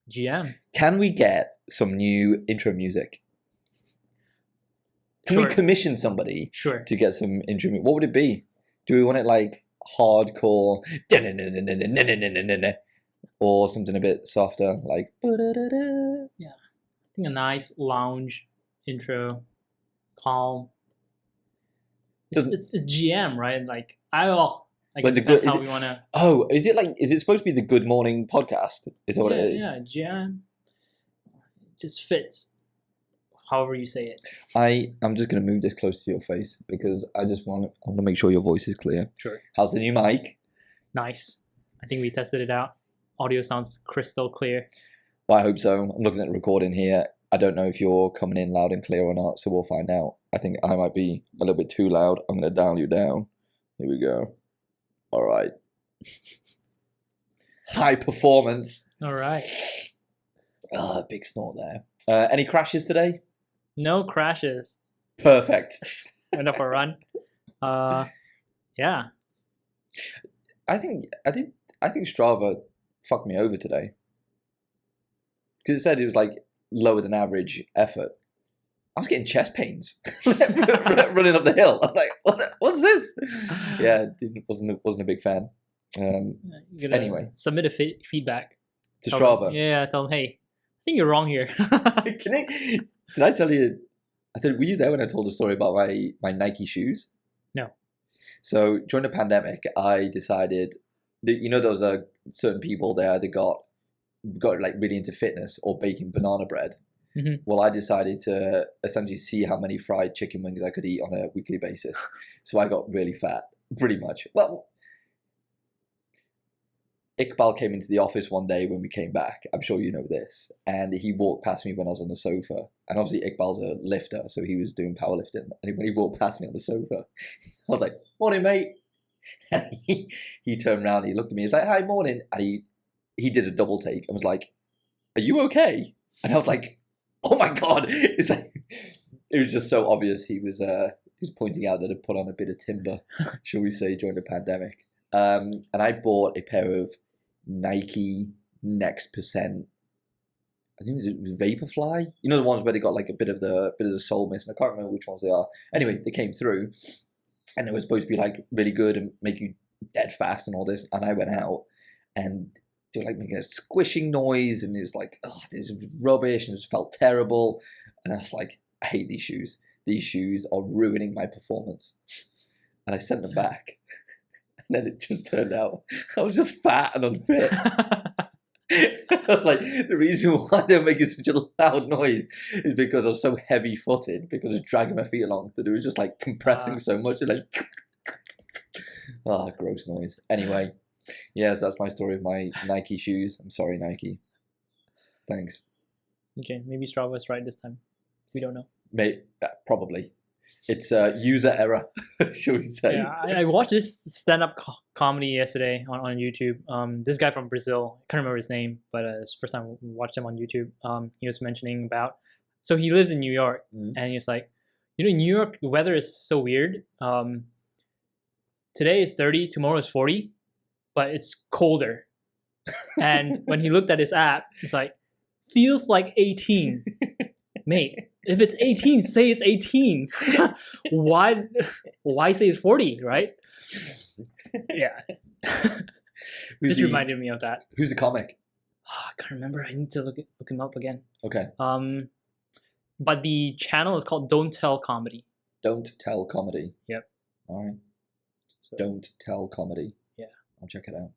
GM. Can we get some new intro music? Can we commission somebody to get some intro music? What would it be? Do we want it like hardcore or something a bit softer, like yeah, I think a nice lounge intro, calm. It's GM, right? Like I guess that's how we want to. Oh, is it supposed to be the Good Morning podcast? Is that what it is? Yeah, GM. It just fits. However you say it. I'm just going to move this close to your face because I want to make sure your voice is clear. Sure. How's the new mic? Nice. I think we tested it out. Audio sounds crystal clear. Well, I hope so. I'm looking at the recording here. I don't know if you're coming in loud and clear or not, so we'll find out. I think I might be a little bit too loud. I'm going to dial you down. Here we go. All right. High performance. All right. Big snort there. Any crashes today? No crashes. Perfect. Went up a run. Yeah. I think Strava fucked me over today because it said it was like lower than average effort. I was getting chest pains running up the hill. I was like, what's this? Yeah, wasn't a big fan. Anyway, submit a feedback to Strava. Yeah, tell them, hey, I think you're wrong here. Did I tell you? Were you there when I told the story about my Nike shoes? No. So during the pandemic, I decided that, there was certain people they either got like really into fitness or baking banana bread. Mm-hmm. Well, I decided to essentially see how many fried chicken wings I could eat on a weekly basis. So I got really fat, pretty much. Well, Iqbal came into the office one day when we came back. I'm sure you know this. And he walked past me when I was on the sofa. And obviously Iqbal's a lifter, so he was doing powerlifting. And when he walked past me on the sofa, I was like, morning, mate. And he turned around, he looked at me, he's like, hi, morning. And he did a double take and was like, are you okay? And I was like, oh my God. It's like, it was just so obvious he was pointing out that I'd put on a bit of timber, shall we say, during the pandemic. And I bought a pair of Nike Next Percent. I think it was Vaporfly. You know, the ones where they got like a bit of the sole missing. I can't remember which ones they are. Anyway, they came through, and they were supposed to be like really good and make you dead fast and all this. And I went out, and they were like making a squishing noise, and it was like, oh, this is rubbish, and it just felt terrible. And I was like, I hate these shoes. These shoes are ruining my performance. And I sent them back. And then it just turned out I was just fat and unfit. Like, the reason why they're making such a loud noise is because I was so heavy-footed, because I was dragging my feet along, that it was just like compressing so much. And like, gross noise. Anyway, yes, that's my story of my Nike shoes. I'm sorry, Nike. Thanks. Okay, maybe Strava is right this time. We don't know. Probably. It's user error, shall we say. Yeah, I watched this stand-up comedy yesterday on YouTube. This guy from Brazil, I can't remember his name, but it's the first time I watched him on YouTube. He was mentioning about, so he lives in New York, and he's like, in New York, the weather is so weird. Today is 30, tomorrow is 40, but it's colder. And when he looked at his app, it's like, feels like 18. Mate, if it's 18, say it's 18. Why say it's 40, right? Yeah. This reminded me of that. Who's the comic? I can't remember. I need to look him up again. Okay. But the channel is called Don't Tell Comedy. Don't Tell Comedy. Yep. All right. So, Don't Tell Comedy. Yeah. I'll check it out.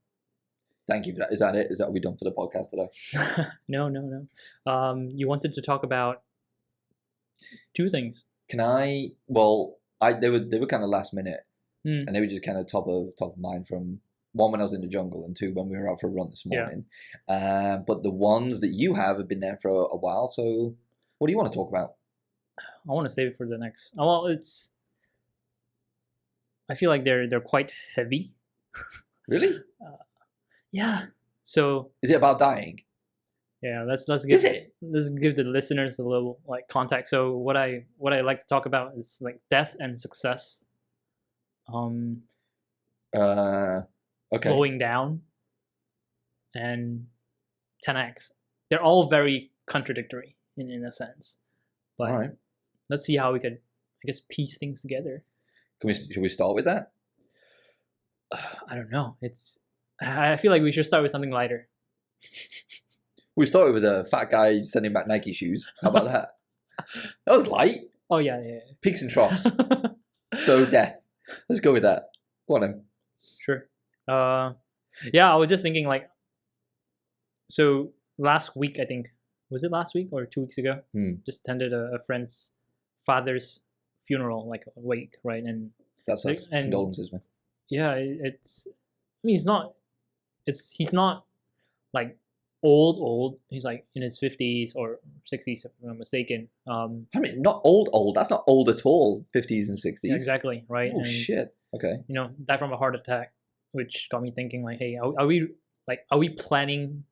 Thank you for that. Is that it? Is that what we done for the podcast today? No. You wanted to talk about two things. Can I? Well, they were kind of last minute, and they were just kind of top of mind from one when I was in the jungle, and two when we were out for a run this morning. Yeah. But the ones that you have been there for a while. So, what do you want to talk about? I want to save it for the next. Well, I feel like they're quite heavy. Really? Yeah. So. Is it about dying? Yeah, let's give the listeners a little like context. So what I like to talk about is like death and success. Okay. Slowing down and 10x. they're all very contradictory in a sense. But All right. let's see how we could, I guess, piece things together. Should we start with that? I don't know. I feel like we should start with something lighter. We started with a fat guy sending back Nike shoes. How about that? That was light. Oh yeah. Peaks and troughs. So death. Let's go with that. Go on then. Sure. Yeah, I was just thinking like, so last week, I think, was it last week or 2 weeks ago? Just attended a friend's father's funeral, like a wake, right? And That sucks. and Condolences, man. yeah, it's. I mean, he's not like old. He's like in his 50s or 60s, if I'm not mistaken. I mean, not old. That's not old at all. 50s and 60s. Yeah, exactly, right? Oh And, shit. Okay. you know, died from a heart attack, which got me thinking like, hey, are we planning?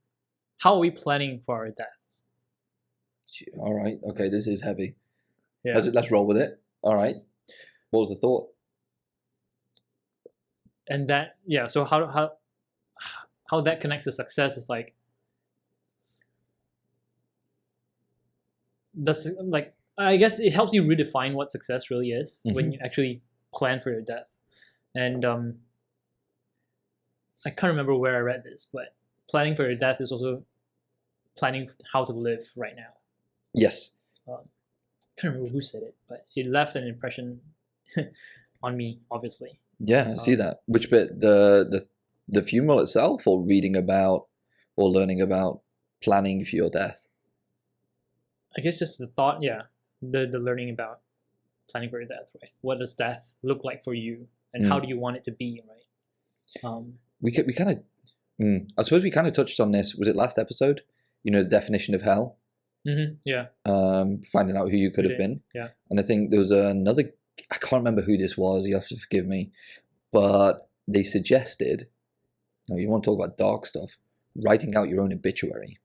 How are we planning for our deaths? All right. Okay. This is heavy. Yeah. Let's roll with it. All right. What was the thought? And that, yeah. So how that connects to success is like, I guess it helps you redefine what success really is when you actually plan for your death. And I can't remember where I read this, but planning for your death is also planning how to live right now. Yes. Can't remember who said it, but it left an impression on me, obviously. Yeah, I see that. Which bit? The funeral itself, or reading about, or learning about planning for your death? I guess just the thought, yeah, the learning about planning for your death, right? What does death look like for you, and how do you want it to be, right? We kind of, I suppose we kind of touched on this. Was it last episode? You know, the definition of hell. Yeah. Finding out who you could have been. Yeah. And I think there was another. I can't remember who this was. You have to forgive me, but they suggested. No, you want to talk about dark stuff? Writing out your own obituary.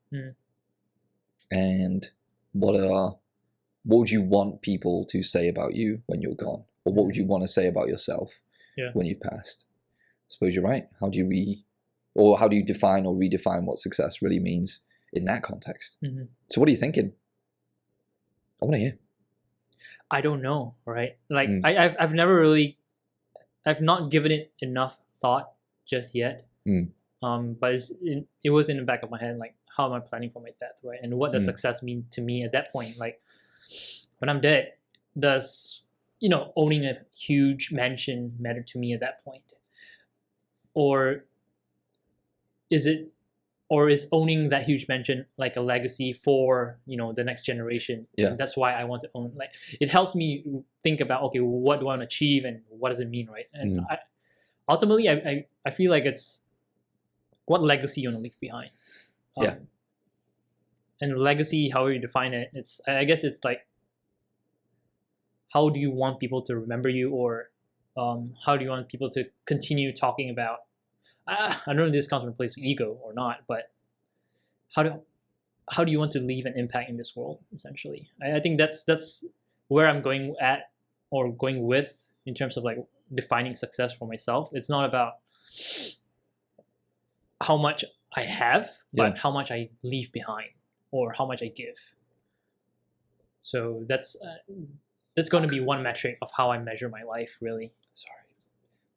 And what would you want people to say about you when you're gone, or what would you want to say about yourself when you've passed? I suppose you're right. How do you define or redefine what success really means in that context? So what are you thinking? I want to hear. I don't know, right? Like I've never really, I've not given it enough thought just yet. But it was in the back of my head, like, how am I planning for my death, right? And what does success mean to me at that point? Like, when I'm dead, does, you know, owning a huge mansion matter to me at that point? Or is owning that huge mansion like a legacy for, you know, the next generation? Yeah. And that's why I want to own. Like, it helps me think about, okay, what do I want to achieve and what does it mean, right? And ultimately, I feel like it's what legacy you want to leave behind. And legacy, however you define it, I guess it's like, how do you want people to remember you, or how do you want people to continue talking about? I don't know if this comes from a place of ego or not, but how do you want to leave an impact in this world? Essentially, I think that's where I'm going at, or going with, in terms of like defining success for myself. It's not about how much I have, but how much I leave behind, or how much I give. So that's going to be one metric of how I measure my life, really. Sorry,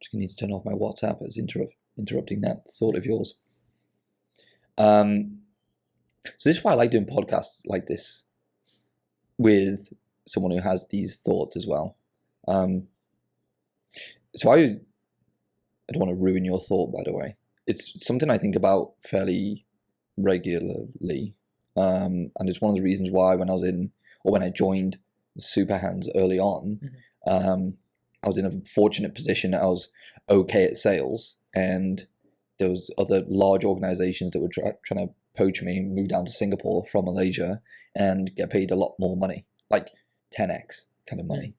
just gonna need to turn off my WhatsApp as interrupting that thought of yours. So this is why I like doing podcasts like this with someone who has these thoughts as well. So I don't want to ruin your thought, by the way. It's something I think about fairly regularly, and it's one of the reasons why when I joined Super Hands early on, I was in a fortunate position. I was okay at sales, and there was other large organizations that were trying to poach me and move down to Singapore from Malaysia and get paid a lot more money, like 10x kind of money.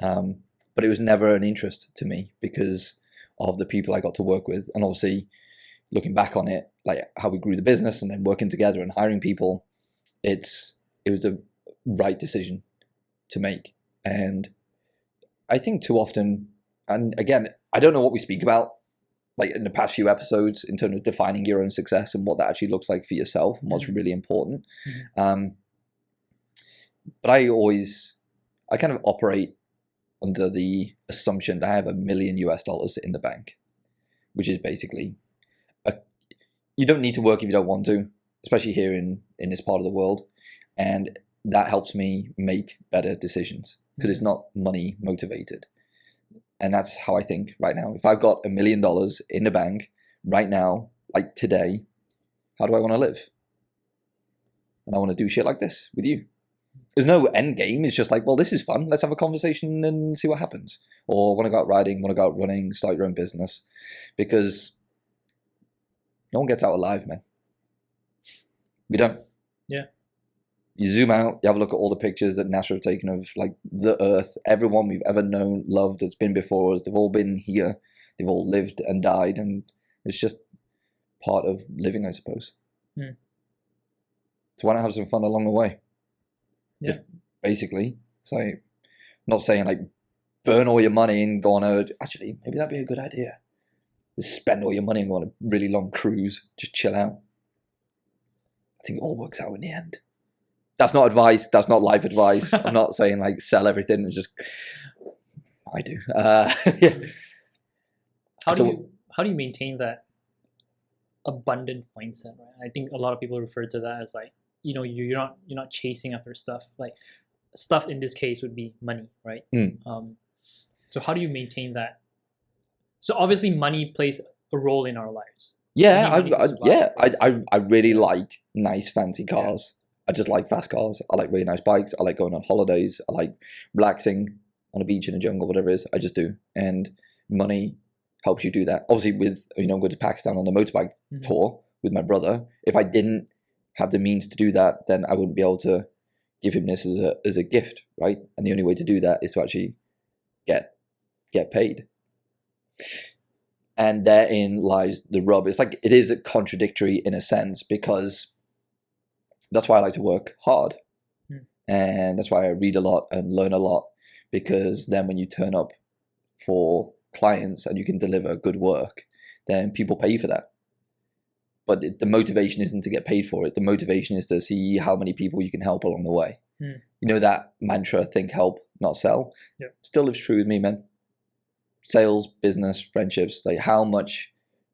But it was never an interest to me because of the people I got to work with, and obviously, looking back on it, like how we grew the business and then working together and hiring people, it was a right decision to make. And I think too often, and again, I don't know what we speak about like in the past few episodes in terms of defining your own success and what that actually looks like for yourself and what's really important. But I kind of operate under the assumption that I have $1 million in the bank, which is basically you don't need to work if you don't want to, especially here in this part of the world. And that helps me make better decisions because it's not money motivated. And that's how I think right now. If I've got $1 million in the bank right now, like today, how do I want to live? And I want to do shit like this with you. There's no end game. It's just like, well, this is fun. Let's have a conversation and see what happens. Or want to go out riding, want to go out running, start your own business. Because no one gets out alive, man. We don't. Yeah. You zoom out, you have a look at all the pictures that NASA have taken of like the Earth, everyone we've ever known, loved, that's been before us. They've all been here. They've all lived and died. And it's just part of living, I suppose. So why not have some fun along the way? Yeah. Basically, it's like, I'm not saying like burn all your money and go on a, actually, maybe that'd be a good idea. Just spend all your money and go on a really long cruise, just chill out. I think it all works out in the end. That's not advice. That's not life advice. I'm not saying like sell everything and just, I do. Yeah. How do you maintain that abundant mindset, right? I think a lot of people refer to that as like, you know, you're not chasing after stuff. Like stuff in this case would be money, right? So how do you maintain that? So obviously money plays a role in our lives. Yeah, I really like nice fancy cars. I just like fast cars. I like really nice bikes. I like going on holidays. I like relaxing on a beach in a jungle, whatever it is. I just do. And money helps you do that. Obviously with, I'm going to Pakistan on the motorbike tour with my brother. If I didn't have the means to do that, then I wouldn't be able to give him this as a gift, right? And the only way to do that is to actually get paid. And therein lies the rub. It's like, it is contradictory in a sense, because that's why I like to work hard. And that's why I read a lot and learn a lot, because then when you turn up for clients and you can deliver good work, then people pay you for that. But the motivation isn't to get paid for it. The motivation is to see how many people you can help along the way. You know that mantra, think, help, not sell? Yep. Still lives true with me, man. Sales, business, friendships, like how much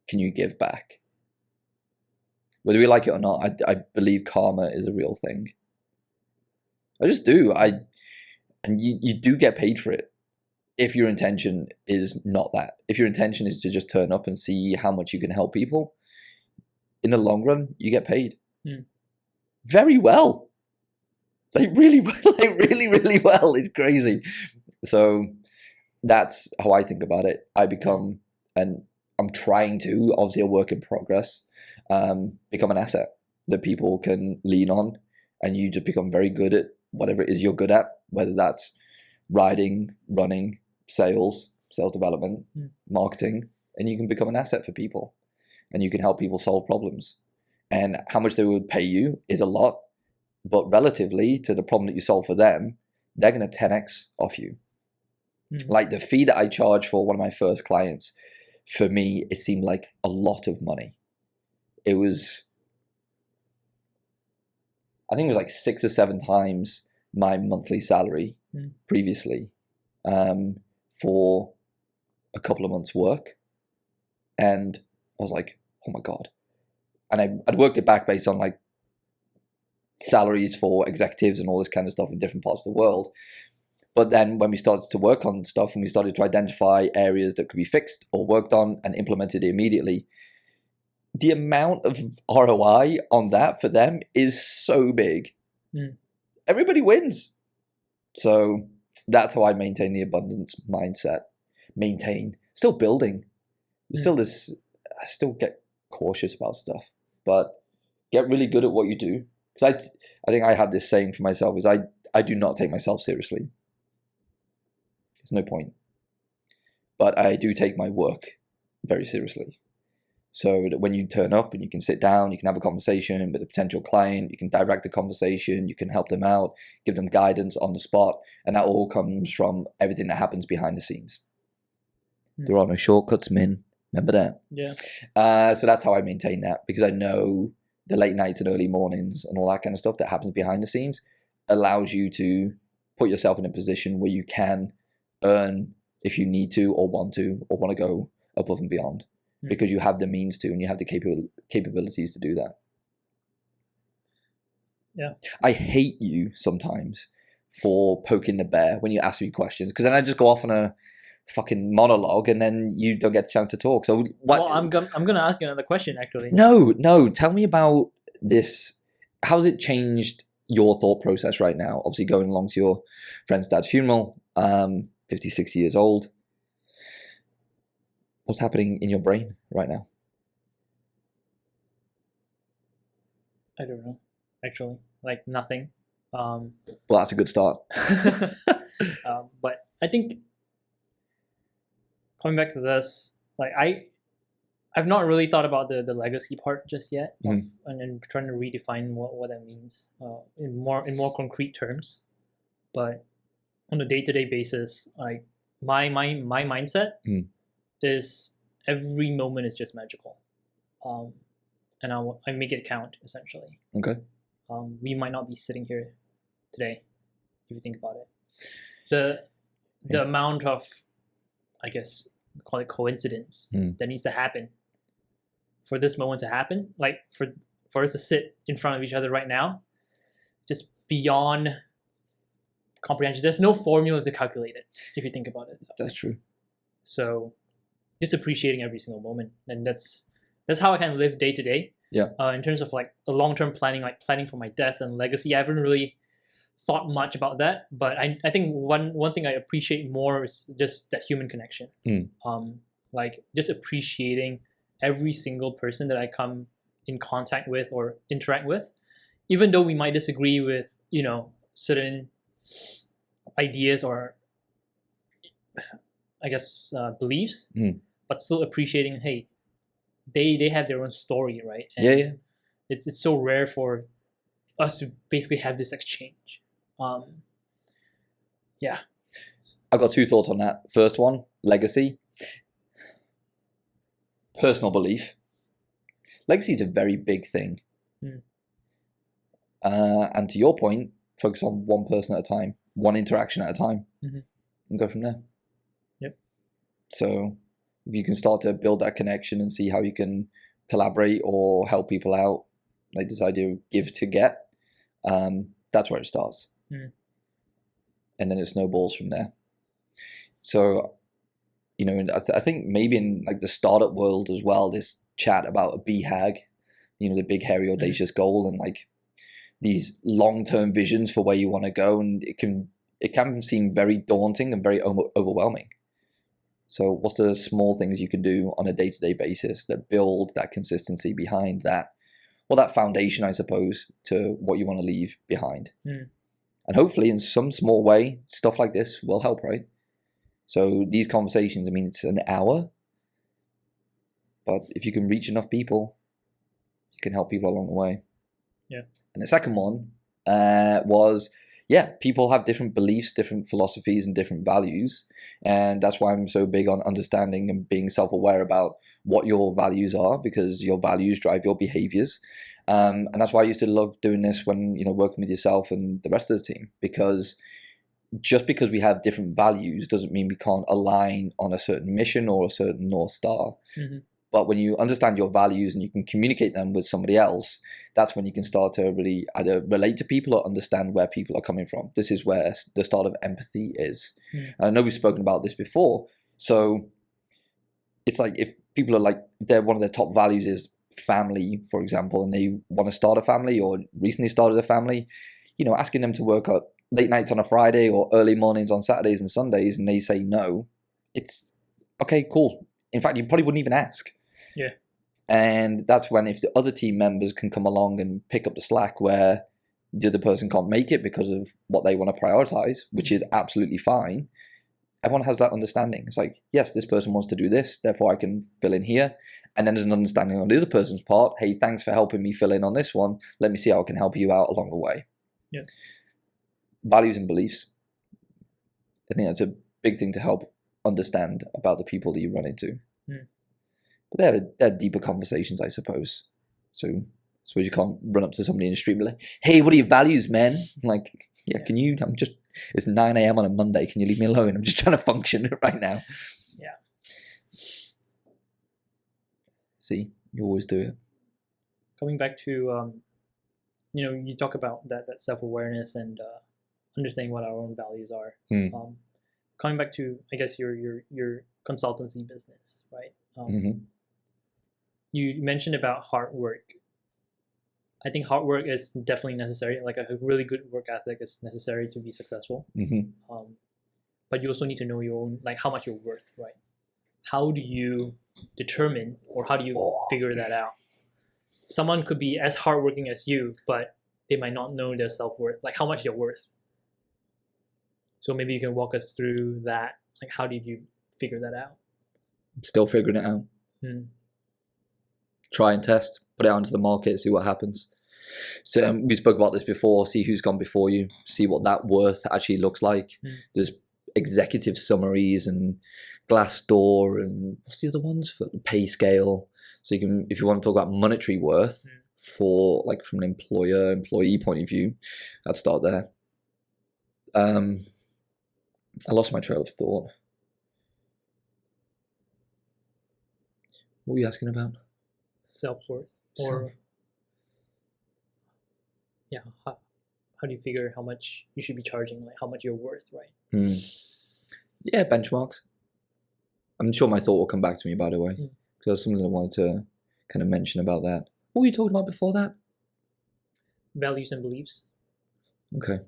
can you give back? Whether we like it or not, I believe karma is a real thing. I just do. And you do get paid for it if your intention is not that. If your intention is to just turn up and see how much you can help people, in the long run, you get paid. Very well. Like really well. Like really, really well. It's crazy. So that's how I think about it. I'm trying to, obviously a work in progress, become an asset that people can lean on, and you just become very good at whatever it is you're good at, whether that's riding, running, sales development, marketing, and you can become an asset for people, and you can help people solve problems. And how much they would pay you is a lot, but relatively to the problem that you solve for them, they're going to 10x off you. Like the fee that I charged for one of my first clients, for me, it seemed like a lot of money. It was, I think it was like 6 or 7 times my monthly salary previously, for a couple of months' work. And I was like, oh my God. And I'd worked it back based on like salaries for executives and all this kind of stuff in different parts of the world. But then when we started to work on stuff and we started to identify areas that could be fixed or worked on and implemented immediately, the amount of ROI on that for them is so big. Everybody wins. So that's how I maintain the abundance mindset. Still building. Still this, I still get cautious about stuff, but get really good at what you do. Because I think I have this saying for myself is I do not take myself seriously. There's no point. But I do take my work very seriously. So that when you turn up and you can sit down, you can have a conversation with a potential client, you can direct the conversation, you can help them out, give them guidance on the spot, and that all comes from everything that happens behind the scenes. There are no shortcuts, Min. Remember that? Yeah. So that's how I maintain that, because I know the late nights and early mornings and all that kind of stuff that happens behind the scenes allows you to put yourself in a position where you can earn if you need to or want to go above and beyond, because you have the means to and you have the capabilities to do that. Yeah. I hate you sometimes for poking the bear when you ask me questions, because then I just go off on a fucking monologue and then you don't get a chance to talk. So what? Well, I'm gonna ask you another question actually. No. Tell me about this. How's it changed your thought process right now? Obviously, going along to your friend's dad's funeral, 56 years old. What's happening in your brain right now? I don't know, actually. Like nothing. Well, that's a good start. But I think coming back to this, like I've not really thought about the legacy part just yet, and then trying to redefine what that means in more concrete terms. But on a day-to-day basis, like my mindset is every moment is just magical, and I make it count essentially. Okay. We might not be sitting here today if you think about it. The amount of, I guess, call it coincidence that needs to happen for this moment to happen, like for us to sit in front of each other right now, just beyond comprehension. There's no formula to calculate it if you think about it. That's true. So just appreciating every single moment, and that's how I kind of live day to day. Yeah. In terms of like a long-term planning, like planning for my death and legacy, I haven't really thought much about that. But I think one thing I appreciate more is just that human connection. Like just appreciating every single person that I come in contact with or interact with, even though we might disagree with, certain ideas or I guess beliefs, but still appreciating, hey, they have their own story, right? And yeah. It's so rare for us to basically have this exchange. Yeah. I've got two thoughts on that. First one, legacy. Personal belief. Legacy is a very big thing. And to your point, focus on one person at a time, one interaction at a time, and go from there. Yep. So if you can start to build that connection and see how you can collaborate or help people out, like this idea of give to get, that's where it starts. And then it snowballs from there. So, I think maybe in like the startup world as well, this chat about a BHAG, the big, hairy, audacious goal, and like these long-term visions for where you want to go, and it can seem very daunting and very overwhelming. So what's the small things you can do on a day-to-day basis that build that consistency behind that, well, that foundation, I suppose, to what you want to leave behind. And hopefully in some small way, stuff like this will help, right? So these conversations, it's an hour, but if you can reach enough people, you can help people along the way. Yeah. And the second one was, people have different beliefs, different philosophies, and different values. And that's why I'm so big on understanding and being self-aware about what your values are, because your values drive your behaviors. And that's why I used to love doing this when, working with yourself and the rest of the team, because just because we have different values doesn't mean we can't align on a certain mission or a certain North Star. But when you understand your values and you can communicate them with somebody else, that's when you can start to really either relate to people or understand where people are coming from. This is where the start of empathy is. And I know we've spoken about this before. So it's like if people are like, one of their top values is family, for example, and they want to start a family or recently started a family, asking them to work at late nights on a Friday or early mornings on Saturdays and Sundays, and they say no, it's okay, cool. In fact, you probably wouldn't even ask. Yeah. And that's when, if the other team members can come along and pick up the slack where the other person can't make it because of what they want to prioritize, which is absolutely fine, everyone has that understanding. It's like, yes, this person wants to do this, therefore I can fill in here. And then there's an understanding on the other person's part. Hey, thanks for helping me fill in on this one. Let me see how I can help you out along the way. Yeah. Values and beliefs. I think that's a big thing to help understand about the people that you run into. But they're deeper conversations, I suppose. So I suppose you can't run up to somebody in the street and be like, hey, what are your values, man? Like, yeah, can you, it's 9 a.m. on a Monday. Can you leave me alone? I'm just trying to function right now. Yeah. See, you always do it. Coming back to, you talk about that self-awareness and understanding what our own values are. Coming back to, I guess, your consultancy business, right? You mentioned about hard work. I think hard work is definitely necessary. Like a really good work ethic is necessary to be successful. But you also need to know your own, like how much you're worth, right? How do you determine, or how do you figure that out? Someone could be as hardworking as you, but they might not know their self-worth, like how much they're worth. So maybe you can walk us through that. Like, how did you figure that out? I'm still figuring it out. Try and test, put it out into the market, see what happens. So we spoke about this before, see who's gone before you, see what that worth actually looks like. There's executive summaries and Glassdoor and what's the other ones for the pay scale. So you can, if you want to talk about monetary worth for like from an employee point of view, I'd start there. I lost my trail of thought. What were you asking about? Self-worth, or how do you figure how much you should be charging, like how much you're worth, right? Yeah, benchmarks. I'm sure my thought will come back to me, by the way, because there's something I wanted to kind of mention about that. What were you talking about before that? Values and beliefs. Okay.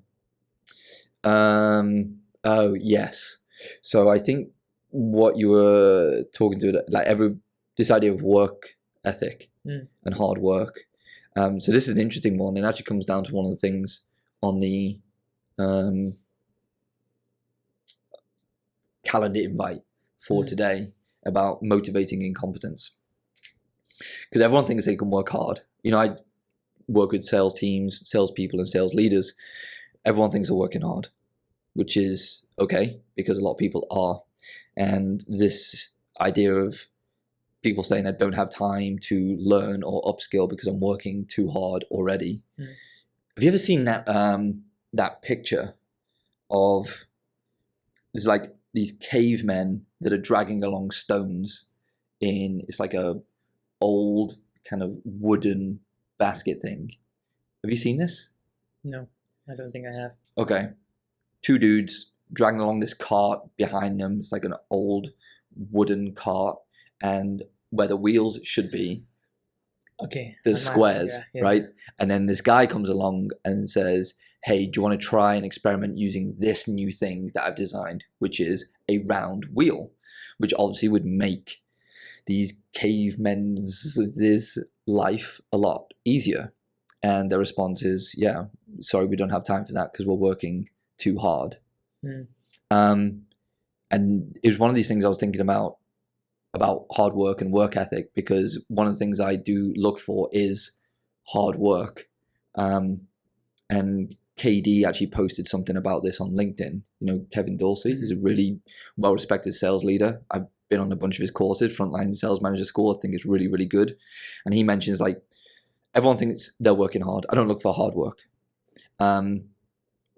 Oh yes. So I think what you were talking to, like this idea of work ethic and hard work. So this is an interesting one. It actually comes down to one of the things on the calendar invite for today about motivating incompetence. Because everyone thinks they can work hard. You know, I work with sales teams, salespeople, and sales leaders. Everyone thinks they're working hard, which is okay because a lot of people are. And this idea of people saying I don't have time to learn or upskill because I'm working too hard already. Have you ever seen that that picture of there's like these cavemen that are dragging along stones in, it's like a old kind of wooden basket thing. Have you seen this? No, I don't think I have. Okay. Two dudes dragging along this cart behind them. It's like an old wooden cart, and where the wheels should be, there's squares, right? And then this guy comes along and says, hey, do you want to try and experiment using this new thing that I've designed, which is a round wheel, which obviously would make these cavemen's life a lot easier. And their response is, yeah, sorry, we don't have time for that because we're working too hard. And it was one of these things I was thinking about hard work and work ethic, because one of the things I do look for is hard work. And KD actually posted something about this on LinkedIn. You know, Kevin Dorsey is a really well-respected sales leader. I've been on a bunch of his courses, Frontline Sales Manager School. I think it's really, really good. And he mentions, like, everyone thinks they're working hard. I don't look for hard work. And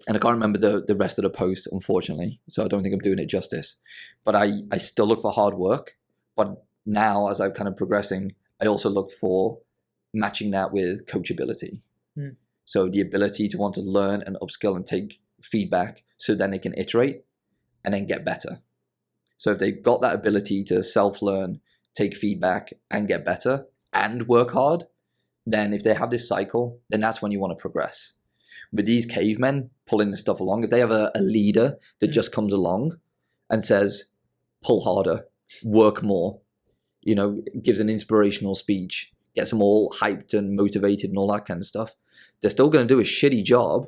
I can't remember the rest of the post, unfortunately, so I don't think I'm doing it justice. But I still look for hard work. But now, as I'm kind of progressing, I also look for matching that with coachability. So the ability to want to learn and upskill and take feedback so then they can iterate and then get better. So if they've got that ability to self-learn, take feedback and get better and work hard, then if they have this cycle, then that's when you want to progress. With these cavemen pulling the stuff along, if they have a leader that just comes along and says, pull harder, work more, you know, gives an inspirational speech, gets them all hyped and motivated and all that kind of stuff, they're still going to do a shitty job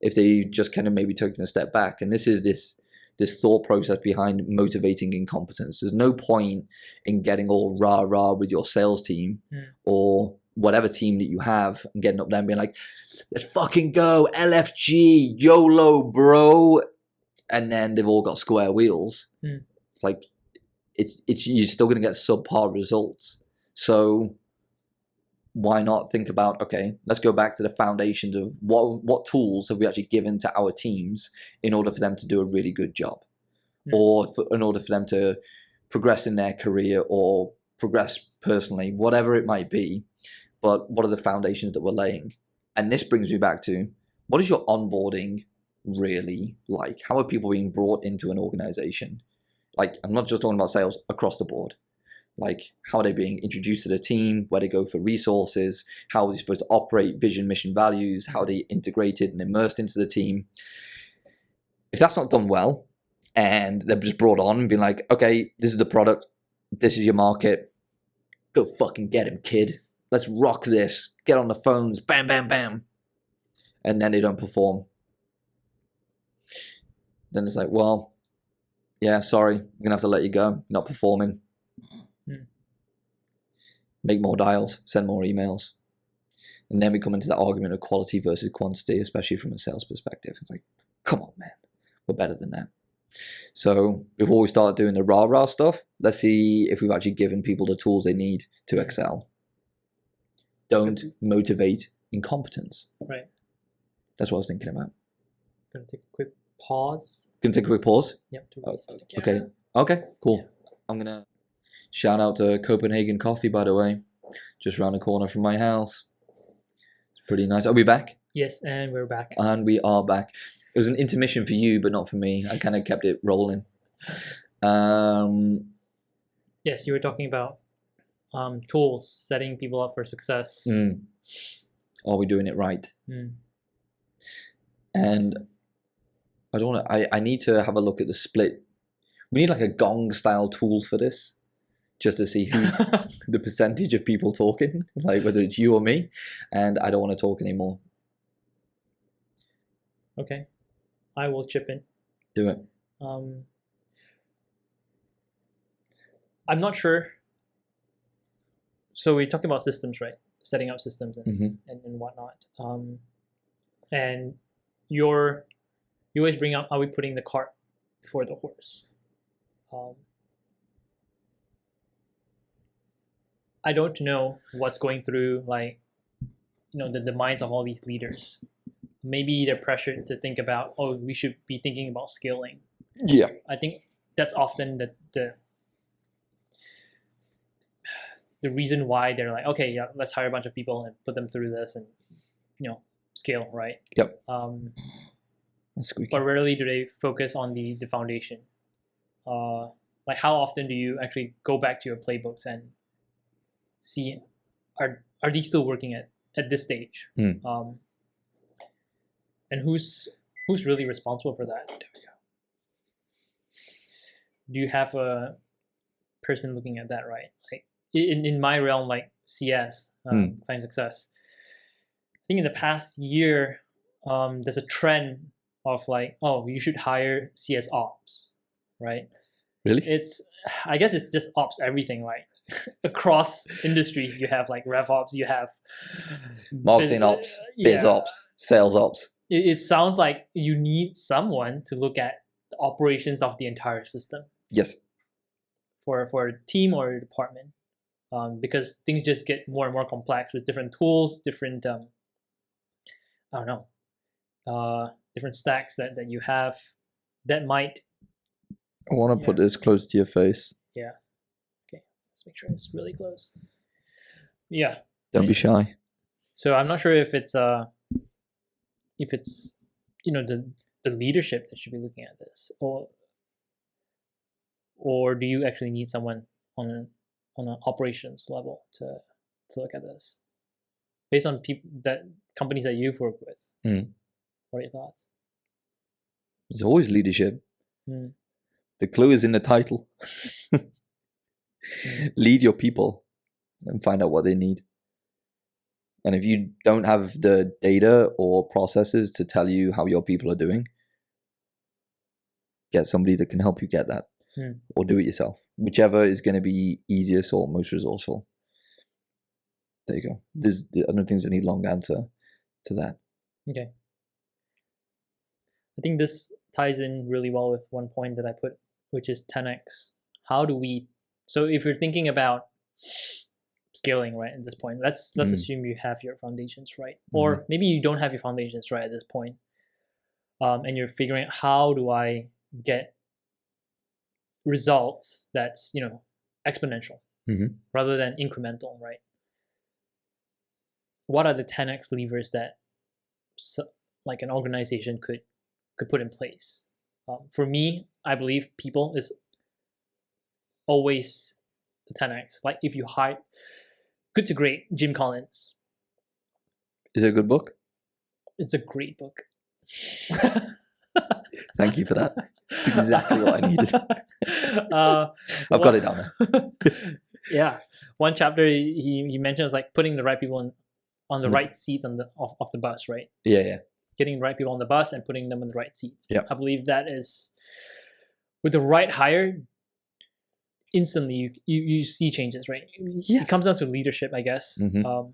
if they just kind of maybe taken a step back. And this is this thought process behind motivating incompetence. There's no point in getting all rah-rah with your sales team or whatever team that you have and getting up there and being like, let's fucking go, LFG, YOLO, bro. And then they've all got square wheels. It's like, you're still going to get subpar results. So why not think about, okay, let's go back to the foundations of what tools have we actually given to our teams in order for them to do a really good job, or in order for them to progress in their career or progress personally, whatever it might be. But what are the foundations that we're laying? And this brings me back to, what is your onboarding really like? How are people being brought into an organization? Like, I'm not just talking about sales, across the board. Like, how are they being introduced to the team? Where they go for resources? How are they supposed to operate? Vision, mission, values? How are they integrated and immersed into the team? If that's not done well, and they're just brought on and being like, okay, this is the product, this is your market, go fucking get him, kid. Let's rock this. Get on the phones, bam, bam, bam. And then they don't perform. Then it's like, well, yeah, sorry, I'm going to have to let you go. You're not performing. Make more dials, send more emails. And then we come into that argument of quality versus quantity, especially from a sales perspective. It's like, come on, man, we're better than that. So before we start doing the rah-rah stuff, let's see if we've actually given people the tools they need to excel. Don't motivate incompetence. Right. That's what I was thinking about. Gonna take a quick pause. Gonna take a quick pause? Yep, to reset the Okay. camera. Okay, cool. Yeah. I'm gonna shout out to Copenhagen Coffee, by the way. Just around the corner from my house. It's pretty nice. Are we back? Yes, and we're back. And we are back. It was an intermission for you, but not for me. I kind of kept it rolling. Yes, you were talking about tools, setting people up for success. Are we doing it right? And I don't want to. I need to have a look at the split. We need like a gong style tool for this, just to see who the percentage of people talking, like whether it's you or me. And I don't want to talk anymore. Okay, I will chip in. Do it. I'm not sure. So we're talking about systems, right? Setting up systems and whatnot. And you always bring up, are we putting the cart before the horse? I don't know what's going through, like, the minds of all these leaders. Maybe they're pressured to think about, oh, we should be thinking about scaling. Yeah. I think that's often the reason why they're like, okay, yeah, let's hire a bunch of people and put them through this and, scale, right? Yep. That's squeaky. But rarely do they focus on the foundation. Like, how often do you actually go back to your playbooks and see, are these still working at this stage? And who's really responsible for that? Do you have a person looking at that, right? Like in my realm, like CS, client success. I think in the past year, there's a trend of like, oh, you should hire CS ops, right? Really? I guess it's just ops everything, right? Across industries, you have like rev ops, you have marketing ops, biz ops, sales ops. It sounds like you need someone to look at the operations of the entire system. Yes. For a team or a department, because things just get more and more complex with different tools, different different stacks that you have that might. I want to put this close to your face. Yeah. Okay. Let's make sure it's really close. Yeah. Don't be shy. So I'm not sure if it's the leadership that should be looking at this, or do you actually need someone on an operations level to look at this, based on companies that you've worked with? What are your thoughts? There's always leadership. The clue is in the title. Lead your people and find out what they need. And if you don't have the data or processes to tell you how your people are doing, get somebody that can help you get that. Or do it yourself. Whichever is going to be easiest or most resourceful. There you go. There's other things that need long answer to that. Okay. I think this ties in really well with one point that I put, which is 10x. how do we? So if you're thinking about scaling, right, at this point, let's assume you have your foundations right, or maybe you don't have your foundations right at this point, and you're figuring out how do I get results that's exponential rather than incremental, right? What are the 10x levers that like an organization could put in place? For me, I believe people is always the 10x. Like if you hire Good to Great, Jim Collins. Is it a good book? It's a great book. Thank you for that. It's exactly what I needed. I've got it down there. Yeah, one chapter he mentions like putting the right people on the right seats on the off the bus, right? Yeah. Getting the right people on the bus and putting them in the right seats. Yeah. I believe that is, with the right hire, instantly you see changes, right? Yes. It comes down to leadership, I guess. To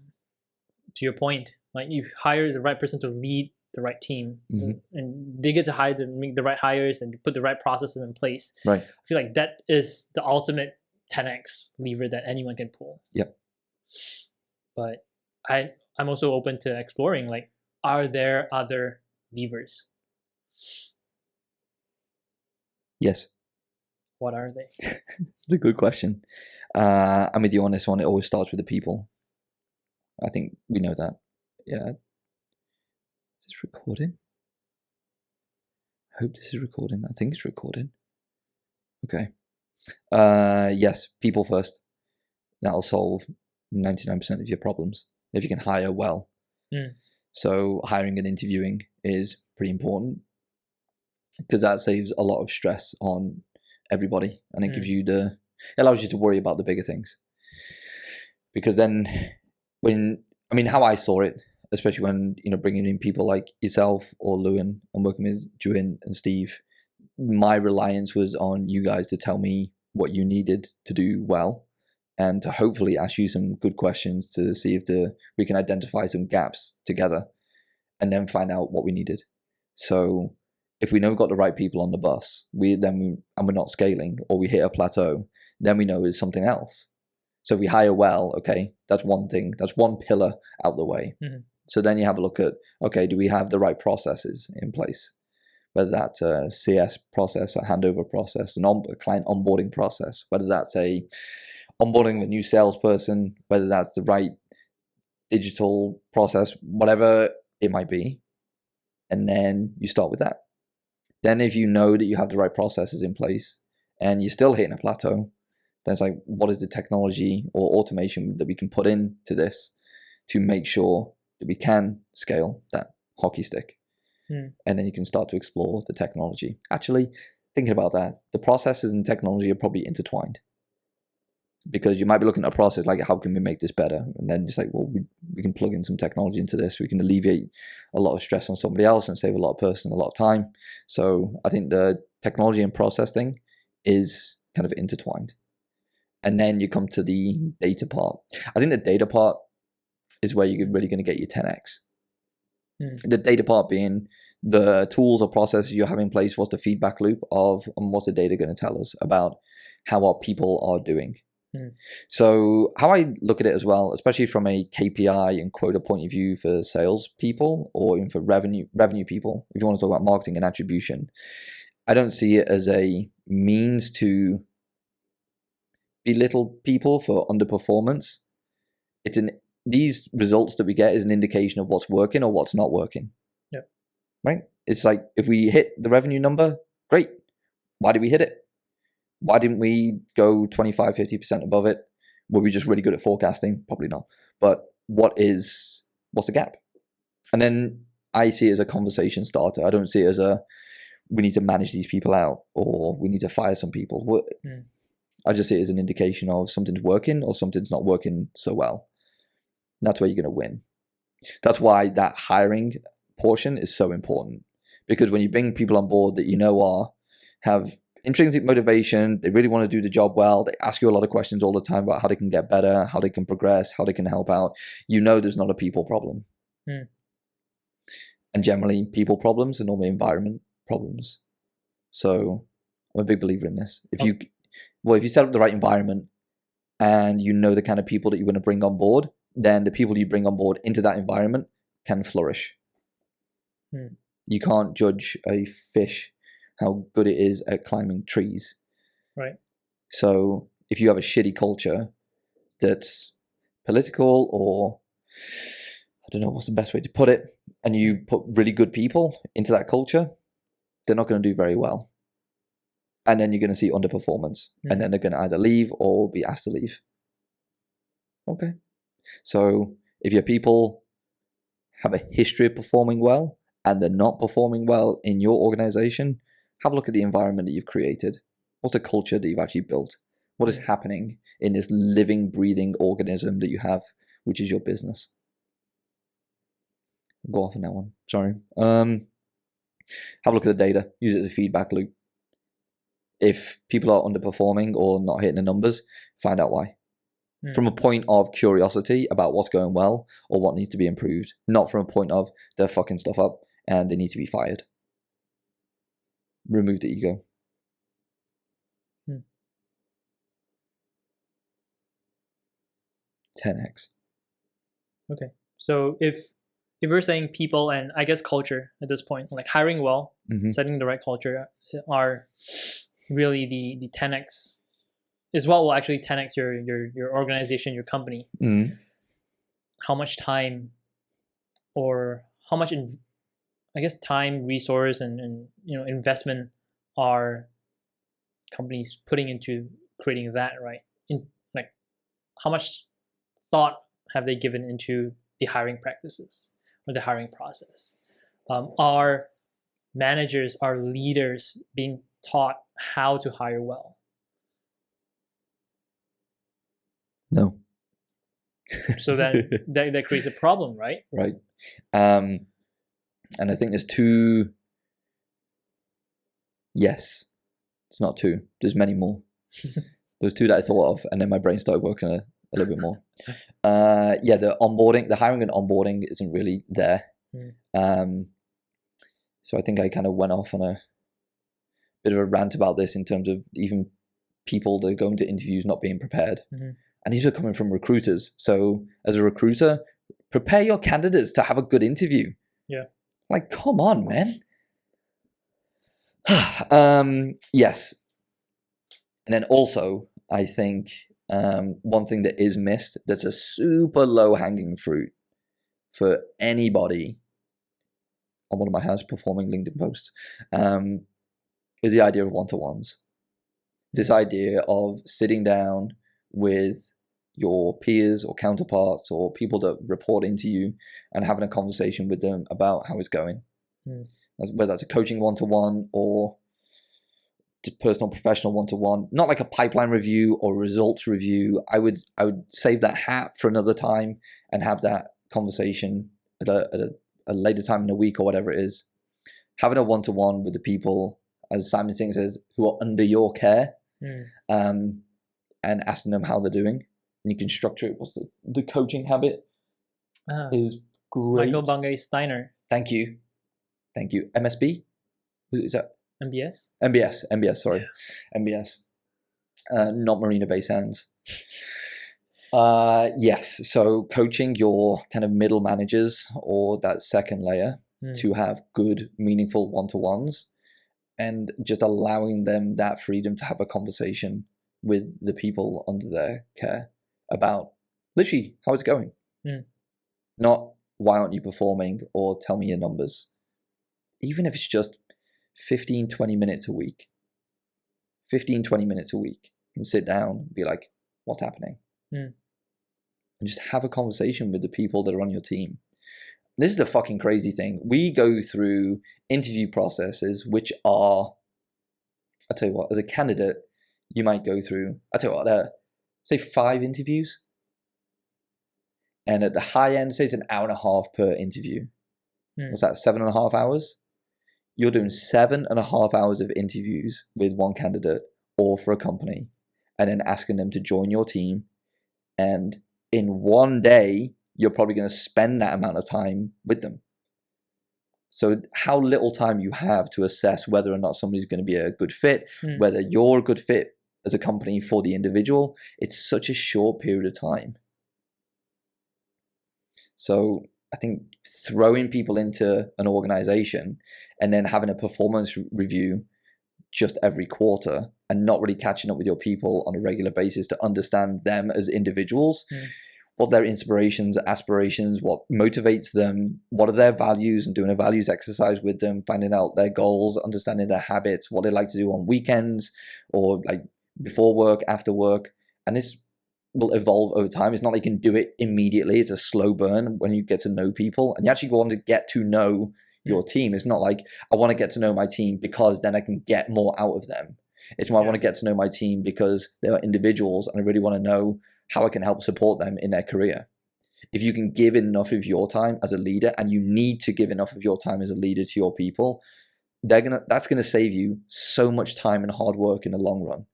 your point, like you hire the right person to lead the right team, and they get to make the right hires and put the right processes in place. Right. I feel like that is the ultimate 10x lever that anyone can pull. Yep. But I'm also open to exploring, like, are there other levers? Yes. What are they? It's a good question. I'm with you on this one. It always starts with the people. I think we know that. Yeah. Is this recording? I hope this is recording. I think it's recording. Okay. Yes, people first. That'll solve 99% of your problems if you can hire well. So hiring and interviewing is pretty important because that saves a lot of stress on everybody, and it gives you it allows you to worry about the bigger things. Because then how I saw it, especially when bringing in people like yourself or Lewin and working with Juin and Steve, my reliance was on you guys to tell me what you needed to do well, and to hopefully ask you some good questions to see if we can identify some gaps together, and then find out what we needed. So if we know we've got the right people on the bus, we're not scaling, or we hit a plateau, then we know it's something else. So if we hire well, okay, that's one thing, that's one pillar out the way. So then you have a look at, okay, do we have the right processes in place? Whether that's a CS process, a handover process, a client onboarding process, whether that's a onboarding a new salesperson, whether that's the right digital process, whatever it might be. And then you start with that. Then if you know that you have the right processes in place and you're still hitting a plateau, then it's like, what is the technology or automation that we can put into this to make sure that we can scale that hockey stick? And then you can start to explore the technology. Actually, thinking about that, the processes and technology are probably intertwined. Because you might be looking at a process like, how can we make this better? And then it's like, well, we can plug in some technology into this. We can alleviate a lot of stress on somebody else and save a lot of person a lot of time. So I think the technology and process thing is kind of intertwined. And then you come to the data part. I think the data part is where you're really going to get your 10x. The data part being the tools or processes you have in place. What's the feedback loop of, and what's the data going to tell us about how our people are doing? So how I look at it as well, especially from a KPI and quota point of view for sales people, or even for revenue people, if you want to talk about marketing and attribution, I don't see it as a means to belittle people for underperformance. These results that we get is an indication of what's working or what's not working. Yeah. Right? It's like, if we hit the revenue number, great. Why did we hit it? Why didn't we go 25, 50% above it? Were we just really good at forecasting? Probably not. But what's the gap? And then I see it as a conversation starter. I don't see it as we need to manage these people out, or we need to fire some people. I just see it as an indication of something's working or something's not working so well. And that's where you're going to win. That's why that hiring portion is so important. Because when you bring people on board that have intrinsic motivation, they really want to do the job well, they ask you a lot of questions all the time about how they can get better, how they can progress, how they can help out, there's not a people problem. And generally, people problems are normally environment problems. So I'm a big believer in this. Well, if you set up the right environment and you know the kind of people that you want to bring on board, then the people you bring on board into that environment can flourish. You can't judge a fish how good it is at climbing trees. Right. So if you have a shitty culture that's political, or I don't know what's the best way to put it, and you put really good people into that culture, they're not going to do very well. And then you're going to see underperformance. And then they're going to either leave or be asked to leave. Okay. So if your people have a history of performing well and they're not performing well in your organization, have a look at the environment that you've created. What's the culture that you've actually built? What is happening in this living, breathing organism that you have, which is your business? I'll go off on that one. Sorry. Have a look at the data. Use it as a feedback loop. If people are underperforming or not hitting the numbers, find out why. From a point of curiosity about what's going well or what needs to be improved, not from a point of they're fucking stuff up and they need to be fired. Remove the ego. 10x. Okay. So if we're saying people and I guess culture at this point, like hiring well, setting the right culture are really the 10x is what will actually 10x your organization, your company. How much time or how much time, resource and investment are companies putting into creating that, right? How much thought have they given into the hiring practices or the hiring process? Are managers, are leaders being taught how to hire well? No. So then that creates a problem, right? Right. And I think there's two. Yes. It's not two. There's many more. There's two that I thought of, and then my brain started working a little bit more. Yeah, the hiring and onboarding isn't really there. So I think I kind of went off on a bit of a rant about this in terms of even people that are going to interviews not being prepared. And these are coming from recruiters. So as a recruiter, prepare your candidates to have a good interview. Yeah. Like, come on, man. Yes. And then also, I think one thing that is missed that's a super low-hanging fruit for anybody on one of my highest performing LinkedIn posts is the idea of one-to-ones. This idea of sitting down with your peers or counterparts or people that report into you and having a conversation with them about how it's going. Whether that's a coaching one-to-one or just personal professional one-to-one, not like a pipeline review or results review. I would save that hat for another time and have that conversation at a later time in the week or whatever it is. Having a one-to-one with the people, as Simon Singh says, who are under your care, and asking them how they're doing. And you can structure it. What's the coaching habit? Is great. Michael Bungay Steiner. Thank you. MSB? Is that? MBS? MBS, sorry. Yeah. MBS. Not Marina Bay Sands. Yes, so coaching your kind of middle managers or that second layer to have good, meaningful one-to-ones and just allowing them that freedom to have a conversation with the people under their care about literally how it's going. Not why aren't you performing or tell me your numbers. Even if it's just 15, 20 minutes a week. 15, 20 minutes a week. And sit down and be like, what's happening? And just have a conversation with the people that are on your team. This is the fucking crazy thing. We go through interview processes which are, I'll tell you what, as a candidate, you might go through, I'll tell you what, say 5 interviews. And at the high end, say it's an hour and a half per interview. What's that, 7.5 hours? You're doing 7.5 hours of interviews with one candidate or for a company and then asking them to join your team. And in one day, you're probably going to spend that amount of time with them. So how little time you have to assess whether or not somebody's going to be a good fit, whether you're a good fit as a company for the individual, it's such a short period of time. So I think throwing people into an organization and then having a performance review just every quarter and not really catching up with your people on a regular basis to understand them as individuals, what their inspirations, aspirations, what motivates them, what are their values, and doing a values exercise with them, finding out their goals, understanding their habits, what they like to do on weekends or like before work, after work. And this will evolve over time. It's not like you can do it immediately. It's a slow burn when you get to know people and you actually want to get to know your team. It's not like I want to get to know my team because then I can get more out of them. It's more I want to get to know my team because they are individuals and I really want to know how I can help support them in their career. If you can give enough of your time as a leader, and you need to give enough of your time as a leader to your people, that's gonna save you so much time and hard work in the long run,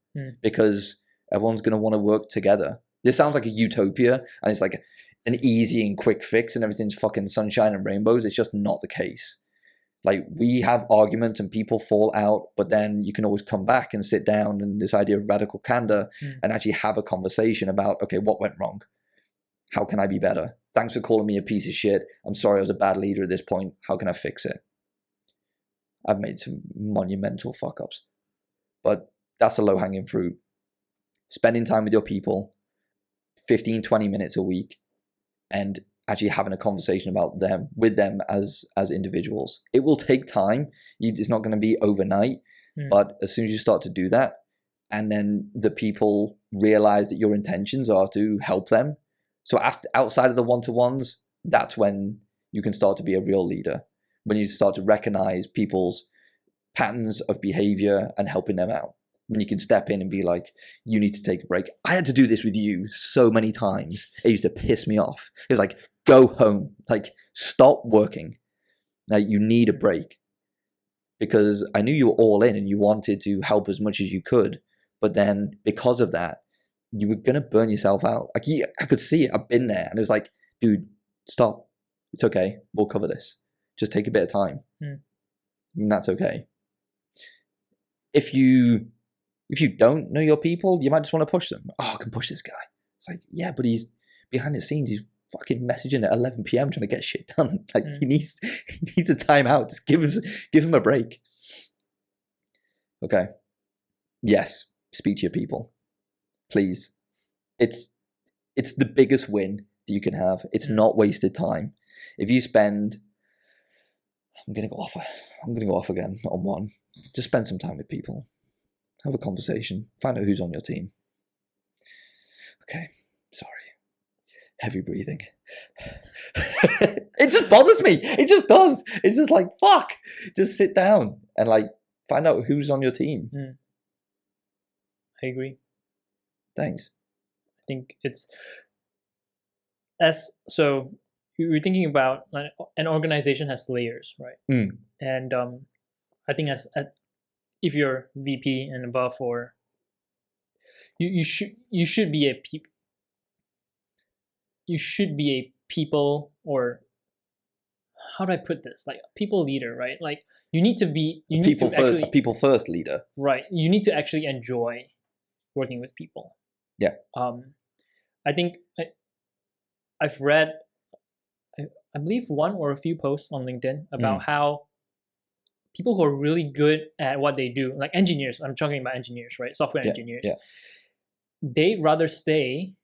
because everyone's gonna want to work together. This sounds like a utopia, and it's like an easy and quick fix, and everything's fucking sunshine and rainbows. It's just not the case. Like, we have arguments and people fall out, but then you can always come back and sit down, and this idea of radical candor and actually have a conversation about, okay, what went wrong? How can I be better? Thanks for calling me a piece of shit. I'm sorry I was a bad leader at this point. How can I fix it? I've made some monumental fuck ups, but that's a low hanging fruit. Spending time with your people, 15, 20 minutes a week, and actually having a conversation about them with them as individuals. It will take time. It's not going to be overnight, but as soon as you start to do that, and then the people realize that your intentions are to help them. So outside of the one-to-ones, that's when you can start to be a real leader. When you start to recognize people's patterns of behavior and helping them out. When you can step in and be like, you need to take a break. I had to do this with you so many times. It used to piss me off. It was like, go home, like stop working. Like, you need a break. Because I knew you were all in and you wanted to help as much as you could. But then because of that, you were going to burn yourself out. Like, I could see it. I've been there. And it was like, dude, stop. It's okay. We'll cover this. Just take a bit of time. And that's okay. If you don't know your people, you might just want to push them. Oh, I can push this guy. It's like, yeah, but he's behind the scenes. He's fucking messaging at 11 p.m. trying to get shit done. Like, he needs a time out. Just give him a break. Okay. Yes, speak to your people. Please. It's the biggest win that you can have. It's not wasted time. If you spend, I'm gonna go off again on one. Just spend some time with people. Have a conversation. Find out who's on your team. Okay, sorry. Heavy breathing. It just bothers me. It just does. It's just like, fuck. Just sit down and like find out who's on your team. I agree. Thanks. I think it's so we're thinking about an organization has layers, right? And I think if you're VP and above, or you should be a people, or how do I put this? Like, a people leader, right? Like, you need to be a people first leader, right? You need to actually enjoy working with people. Yeah. I think I've read, I believe, one or a few posts on LinkedIn about how people who are really good at what they do, like engineers, I'm talking about engineers, right? Software engineers. Yeah. They'd rather stay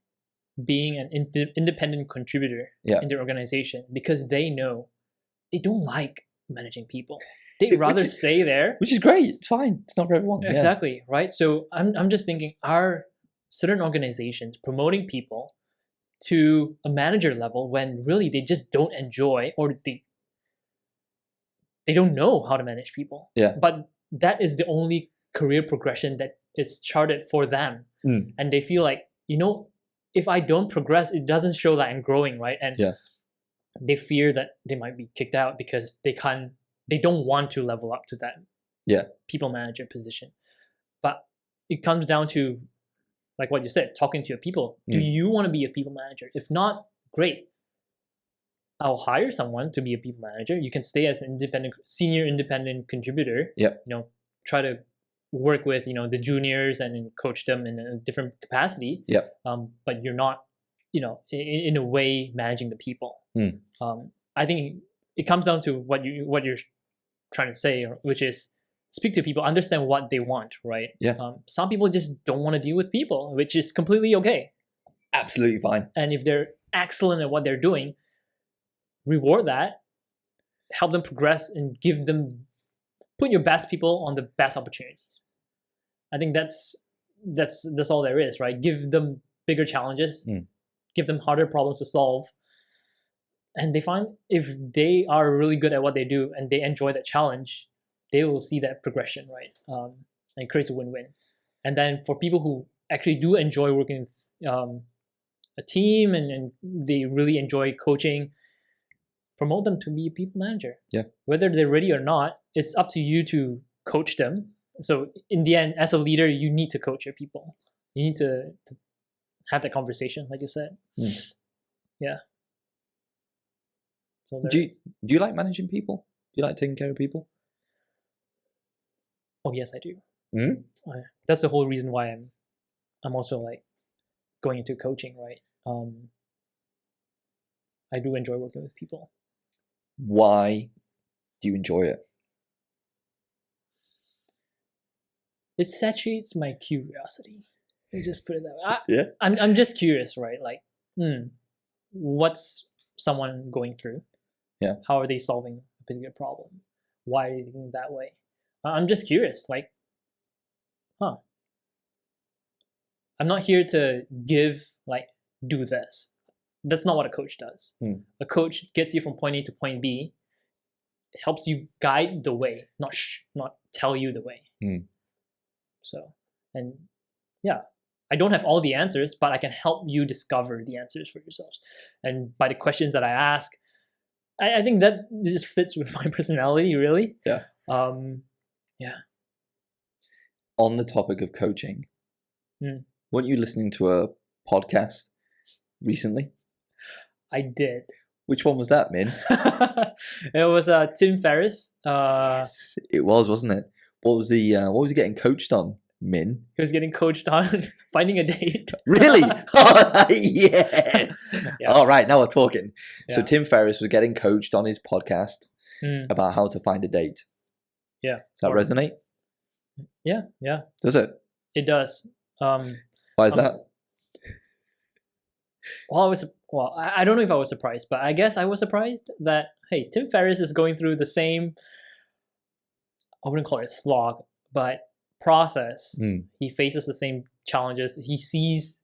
being an independent contributor in their organization, because they know they don't like managing people. They'd rather stay there. Which is great. It's fine. It's not for everyone. Exactly, right? So I'm just thinking, are certain organizations promoting people to a manager level when really they just don't enjoy, or they don't know how to manage people. Yeah. But that is the only career progression that is charted for them. And they feel like, if I don't progress, it doesn't show that I'm growing, right? And they fear that they might be kicked out because they don't want to level up to that people manager position. But it comes down to, like what you said, talking to your people. Do you want to be a people manager? If not, great. I'll hire someone to be a people manager. You can stay as an senior independent contributor. Yeah. Try to work with the juniors and coach them in a different capacity. Yep. But you're not in a way managing the people. I think it comes down to what you're trying to say, which is speak to people, understand what they want, right? Yeah. Some people just don't want to deal with people, which is completely okay. Absolutely fine. And if they're excellent at what they're doing, reward that, help them progress, and put your best people on the best opportunities. I think that's all there is, right? Give them bigger challenges, give them harder problems to solve, and they find if they are really good at what they do and they enjoy that challenge, they will see that progression, right? And it creates a win-win. And then for people who actually do enjoy working with a team and they really enjoy coaching, promote them to be a people manager. Yeah. Whether they're ready or not, it's up to you to coach them. So in the end, as a leader, you need to coach your people. You need to have that conversation, like you said. Yeah. So do you like managing people? Do you like taking care of people? Oh yes, I do. That's the whole reason why I'm also like going into coaching, right? I do enjoy working with people. Why do you enjoy it? It satiates my curiosity. Let's just put it that way. Yeah. I'm just curious, right? Like, what's someone going through? Yeah. How are they solving a particular problem? Why are they thinking that way? I'm just curious. Like, I'm not here to do this. That's not what a coach does. A coach gets you from point A to point B. It helps you guide the way, not tell you the way. So, and yeah, I don't have all the answers, but I can help you discover the answers for yourselves. And by the questions that I ask, I think that just fits with my personality, really. Yeah. Yeah. On the topic of coaching, weren't you listening to a podcast recently? I did. Which one was that, Min? It was Tim Ferriss. Yes, it was, wasn't it? What was he getting coached on, Min? He was getting coached on finding a date. Really? Oh, yeah. All right, now we're talking. Yeah. So Tim Ferriss was getting coached on his podcast about how to find a date. Yeah. Does that resonate? Yeah. Does it? It does. Why is that? Well, I don't know if I was surprised, but I guess I was surprised that, hey, Tim Ferriss is going through the same, I wouldn't call it slog, but process. He faces the same challenges. He sees,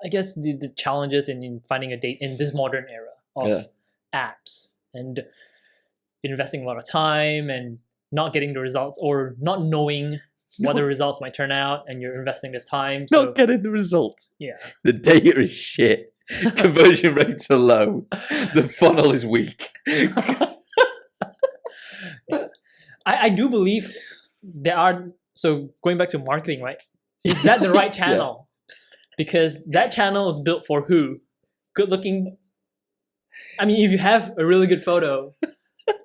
I guess, the challenges in finding a date in this modern era of apps and investing a lot of time and not getting the results or not knowing what the results might turn out, and you're investing this time. So, not getting the results. Yeah. The data is shit. Conversion rates are low. The funnel is weak. I do believe there are, so going back to marketing, right? Is that the right channel? Because that channel is built for who? Good looking. I mean, if you have a really good photo,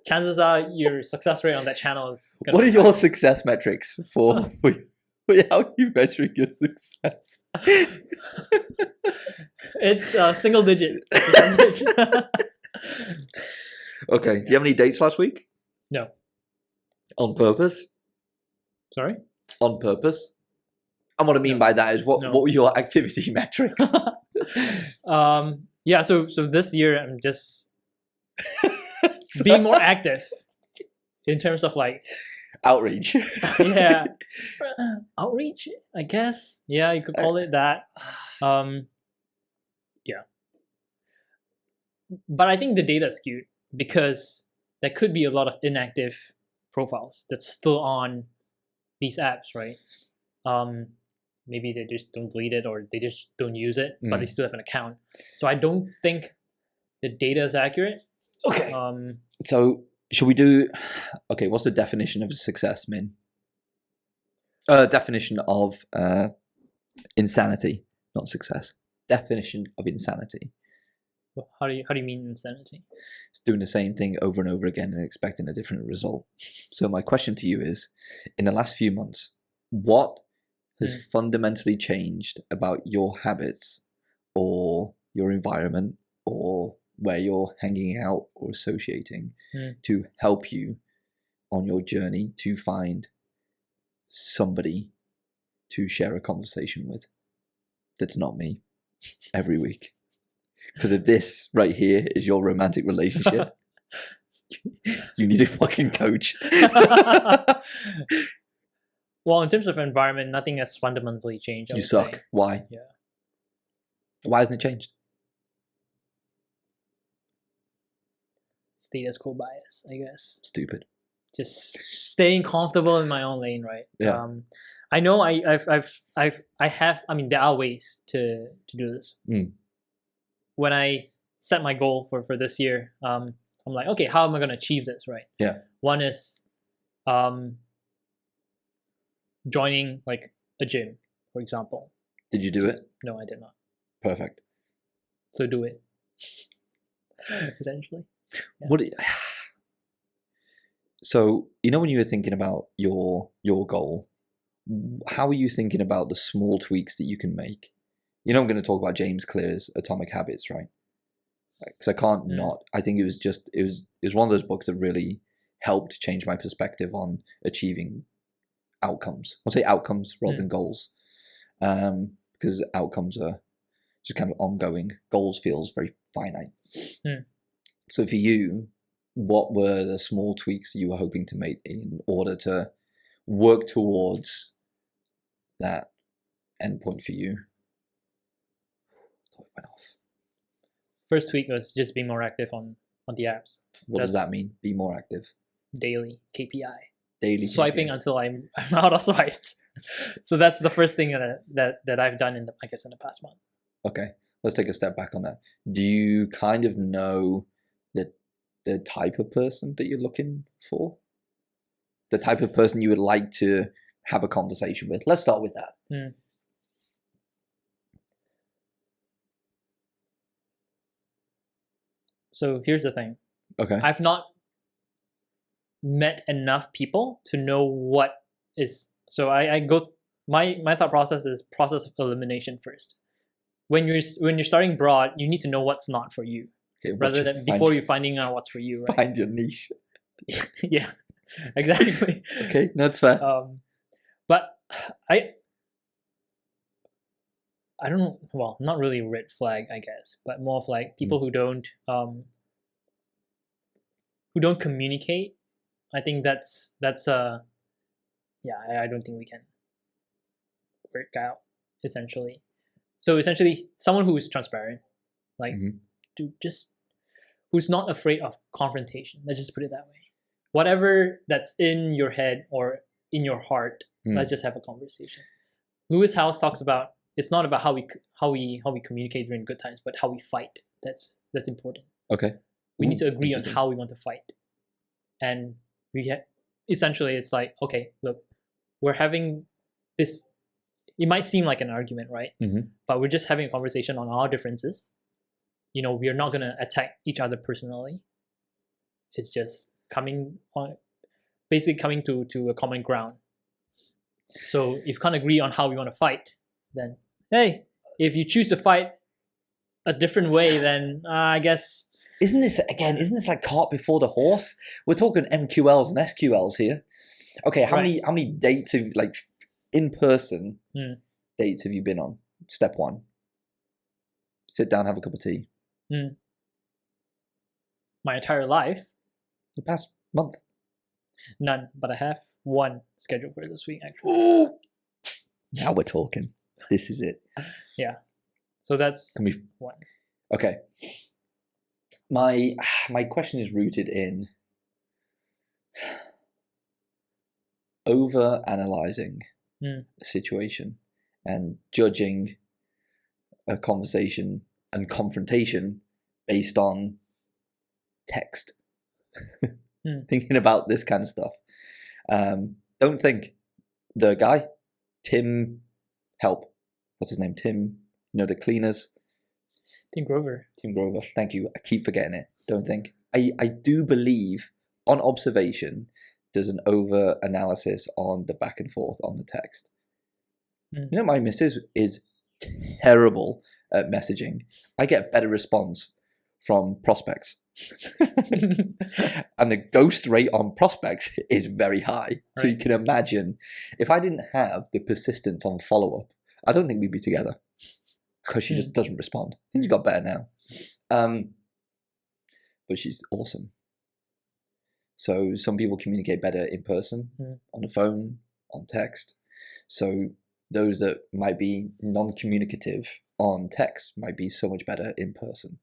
chances are your success rate on that channel is What are your success metrics for how are you measuring your success? It's single digit. Okay. Do you have any dates last week? No. On purpose? Sorry? On purpose? And what I mean by that is what were your activity metrics? Yeah, so this year I'm just being more active in terms of like outreach. Yeah. Outreach, I guess. Yeah, you could call it that. Yeah. But I think the data is skewed because there could be a lot of inactive profiles that's still on these apps, right? Maybe they just don't delete it or they just don't use it, but they still have an account. So I don't think the data is accurate. Okay. So should we do? Okay, what's the definition of success, Min? Definition of insanity, not success. Definition of insanity. How do you mean insanity? It's doing the same thing over and over again and expecting a different result. So my question to you is, in the last few months, what has fundamentally changed about your habits or your environment or where you're hanging out or associating to help you on your journey to find somebody to share a conversation with that's not me every week? Because if this right here is your romantic relationship, you need a fucking coach. Well, in terms of environment, nothing has fundamentally changed. You suck. Say. Why? Yeah. Why hasn't it changed? Status quo bias, I guess. Stupid. Just staying comfortable in my own lane, right? Yeah. I know I have. I mean, there are ways to do this. When I set my goal for this year, I'm like, okay, how am I going to achieve this, right? Yeah. One is joining like a gym, for example. Did you do it? No, I did not. Perfect. So do it. Essentially. Yeah. So, you know, when you were thinking about your goal, how are you thinking about the small tweaks that you can make? You know, I'm going to talk about James Clear's Atomic Habits, right? Because I can't not. I think it was one of those books that really helped change my perspective on achieving outcomes. I'll say outcomes rather than goals, because outcomes are just kind of ongoing. Goals feels very finite. So for you, what were the small tweaks you were hoping to make in order to work towards that endpoint for you? It went off. First tweak was just being more active on the apps. What does that mean? Be more active. Daily KPI. Daily swiping KPI. Until I'm out of swipes. So that's the first thing that I've done in the past month. Okay, let's take a step back on that. Do you kind of know the type of person that you're looking for? The type of person you would like to have a conversation with? Let's start with that. So here's the thing. Okay. I've not met enough people to know what is. So I go. My thought process is process of elimination first. When you're starting broad, you need to know what's not for you, rather than before you're finding out what's for you. Right? Find your niche. Yeah, exactly. Okay, that's fair. But I don't know. Well, not really a red flag, I guess, but more of like people who don't communicate. I think that's yeah. I don't think we can work out essentially. So essentially, someone who is transparent, like who's not afraid of confrontation. Let's just put it that way. Whatever that's in your head or in your heart, let's just have a conversation. Lewis Howes talks about it's not about how we communicate during good times, but how we fight. That's important. Okay. We need to agree on how we want to fight, and essentially it's like, okay, look, we're having this. It might seem like an argument, right? But we're just having a conversation on our differences. You know, we are not gonna attack each other personally. It's just basically coming to a common ground. So if you can't agree on how we want to fight, then hey, if you choose to fight a different way, then I guess. Isn't this like cart before the horse? We're talking MQLs and SQLs here. Okay, how many dates have, like, in person dates have you been on? Step one. Sit down, have a cup of tea. My entire life? The past month? None, but I have one scheduled for this week actually. Ooh! Now we're talking. This is it. Yeah. So that's one. Okay. My question is rooted in over-analyzing a situation and judging a conversation and confrontation based on text. Thinking about this kind of stuff. Don't think the guy, Tim, what's his name? Tim, the cleaners. Team Grover. Team Grover. Thank you. I keep forgetting it. Don't think. I do believe on observation there's an over analysis on the back and forth on the text. You know, my missus is terrible at messaging. I get better response from prospects. And the ghost rate on prospects is very high. So Right. you can imagine if I didn't have the persistence on follow-up, I don't think we'd be together. Because she just doesn't respond. I think she's got better now. But she's awesome. So some people communicate better in person, on the phone, on text. So those that might be non-communicative on text might be so much better in person.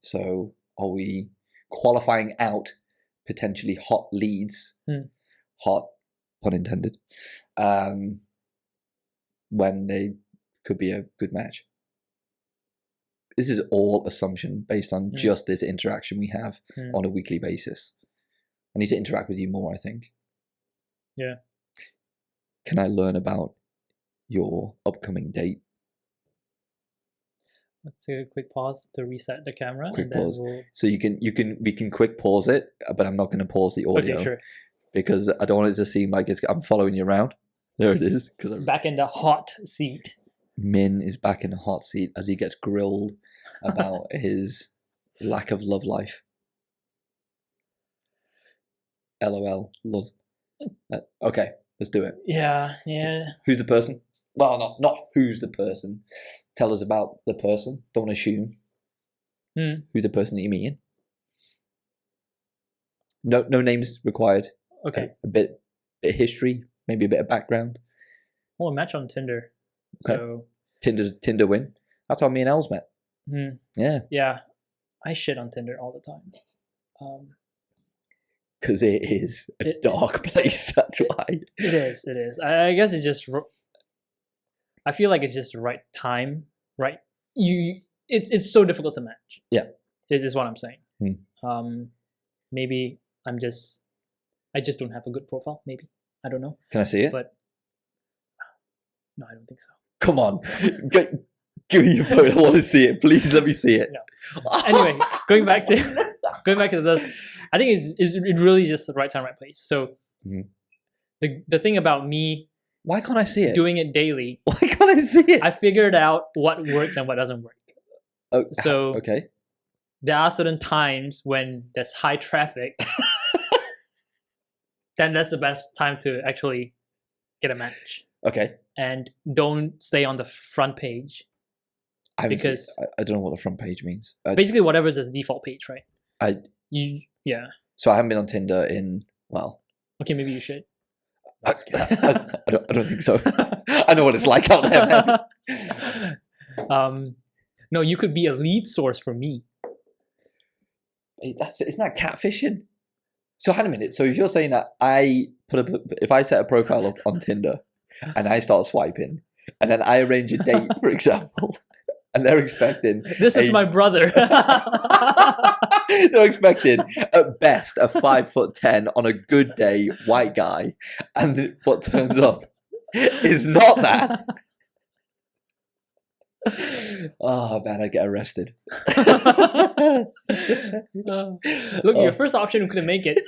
So are we qualifying out potentially hot leads, hot, pun intended, when they could be a good match? This is all assumption based on just this interaction we have on a weekly basis. I need to interact with you more, I think. Yeah. Can I learn about your upcoming date? Let's take a quick pause to reset the camera. Quick and then pause. We'll... So we can quick pause it, but I'm not going to pause the audio. Okay, sure. Because I don't want it to seem like I'm following you around. There it is. Back in the hot seat. Min is back in the hot seat as he gets grilled about his lack of love life. LOL. Love. Okay, let's do it. Yeah. Who's the person? Well, not who's the person. Tell us about the person. Don't assume. Who's the person that you're meeting? No names required. Okay. A bit of history, maybe a bit of background. Oh, a match on Tinder. Okay. So Tinder win. That's how me and Els met. Yeah. Yeah. I shit on Tinder all the time. Because it is a dark place. That's why. It is. I guess it's just. I feel like it's just the right time, right? It's so difficult to match. Yeah. Is what I'm saying. Maybe I just don't have a good profile. Maybe I don't know. Can I see it? But no, I don't think so. Come on, give me your phone. I want to see it. Please let me see it. No. Anyway, going back to this, I think it's really just the right time, right place. So the thing about me, why can't I see it? Doing it daily. Why can't I see it? I figured out what works and what doesn't work. Oh, so okay. There are certain times when there's high traffic. Then that's the best time to actually get a match. Okay. And don't stay on the front page. I don't know what the front page means. Basically, whatever is the default page, right? Yeah. So I haven't been on Tinder in, well. Okay, maybe you should. I don't think so. I know what it's like out there, man. No, you could be a lead source for me. Isn't that catfishing? So hang a minute. So if you're saying that if I set a profile up on Tinder and I start swiping and then I arrange a date, for example, and they're expecting this is my brother. They're expecting at best a 5'10" on a good day white guy, and what turns up is not that. Oh man, I get arrested. Look, your first option couldn't make it.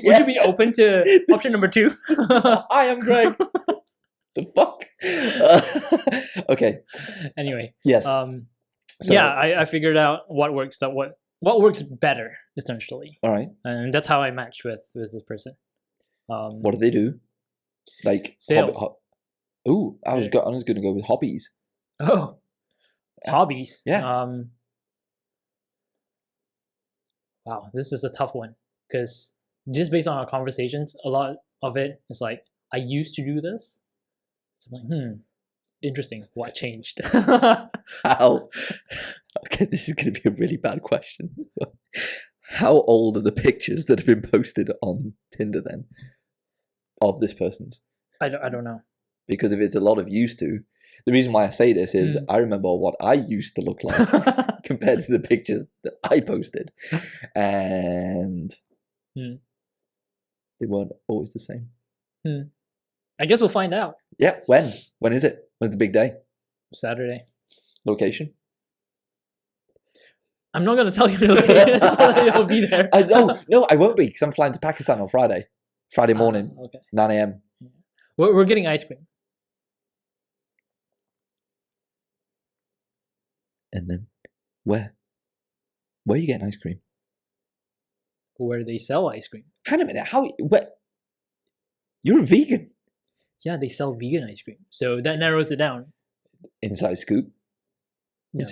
Would you be open to option number 2? I am Greg. The fuck? Okay. Anyway. Yes. So, yeah, I figured out what works. What works better, essentially. All right. And that's how I matched with this person. What do they do? Like sales. Ooh, I was going to go with hobbies. Oh, hobbies. Yeah. Wow, this is a tough one because just based on our conversations, a lot of it is like I used to do this. So I'm like, interesting. What changed? How? Okay, this is going to be a really bad question. How old are the pictures that have been posted on Tinder then of this person's? I don't know. Because if it's a lot of used to, the reason why I say this is I remember what I used to look like compared to the pictures that I posted, and they weren't always the same. I guess we'll find out. Yeah, when is it? When's the big day? Saturday. Location? I'm not gonna tell you the location so that you'll be there. No, I won't be because I'm flying to Pakistan on Friday morning, Okay. 9 a.m. We're getting ice cream. And then where? Where are you getting ice cream? Where they sell ice cream. Hang a minute, where? You're a vegan. Yeah, they sell vegan ice cream. So that narrows it down. Inside Scoop. No,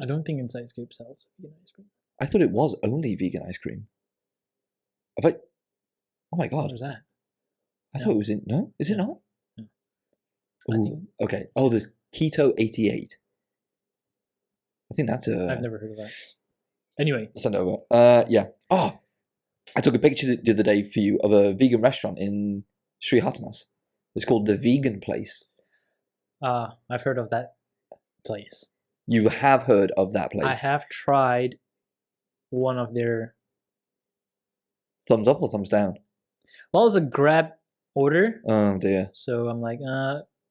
I don't think Inside Scoop sells vegan ice cream. I thought it was only vegan ice cream. Oh my god. What was that? I thought it was no? Is it not? No. Ooh, okay. Oh, there's Keto 88. I think that's a... I've never heard of that. Anyway. Send it over. Yeah. Oh, I took a picture the other day for you of a vegan restaurant in Sri Hatmas. It's called The Vegan Place. I've heard of that place. You have heard of that place? I have tried one of their... Thumbs up or thumbs down? Well, it's a grab order. Oh dear. So I'm like,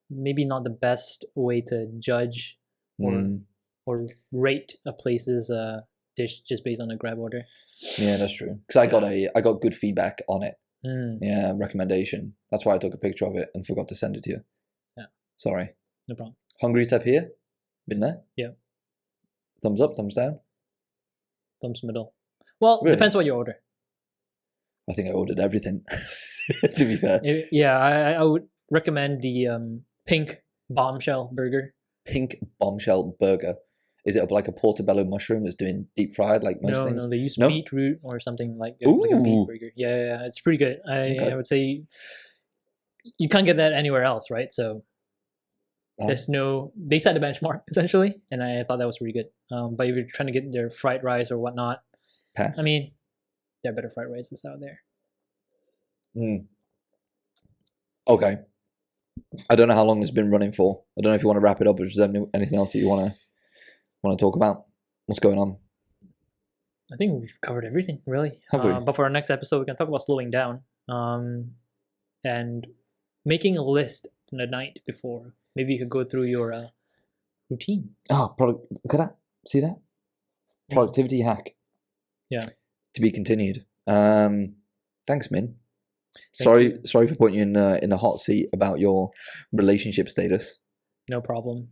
maybe not the best way to judge or rate a place's dish just based on a grab order. Yeah, that's true. Because I got good feedback on it. Yeah, recommendation. That's why I took a picture of it and forgot to send it to you. Yeah. Sorry. No problem. Hungry Tep here? Been there? Yeah. Thumbs up, thumbs down? Thumbs middle. Well, Really? Depends what you order. I think I ordered everything, to be fair. Yeah, I would recommend the pink bombshell burger. Pink bombshell burger. Is it like a portobello mushroom that's doing deep fried like most things? No, they use No? beetroot or something like a beet burger. Yeah, it's pretty good. I would say you can't get that anywhere else, right? So there's they set the benchmark essentially, and I thought that was pretty good. But if you're trying to get their fried rice or whatnot, pass. I mean, there are better fried rices out there. Okay. I don't know how long it's been running for. I don't know if you want to wrap it up, or is there anything else that you want to talk about? What's going on? I think we've covered everything, really. Have we? But for our next episode, we can talk about slowing down and making a list the night before. Maybe you could go through your routine. Look at that. See that? Productivity hack. Yeah. To be continued. Thanks, Min. Sorry for putting you in the hot seat about your relationship status. No problem.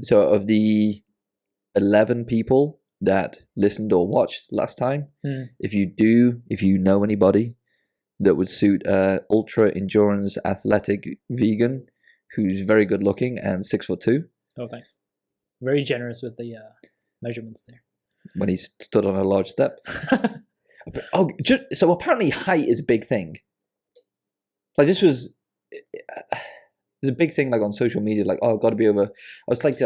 So of the 11 people that listened or watched last time, if you know anybody that would suit ultra endurance athletic vegan who's very good looking and 6'2". Oh, thanks. Very generous with the measurements there. When he stood on a large step. So apparently height is a big thing. Like there's a big thing like on social media, like, oh, got to be over. It's like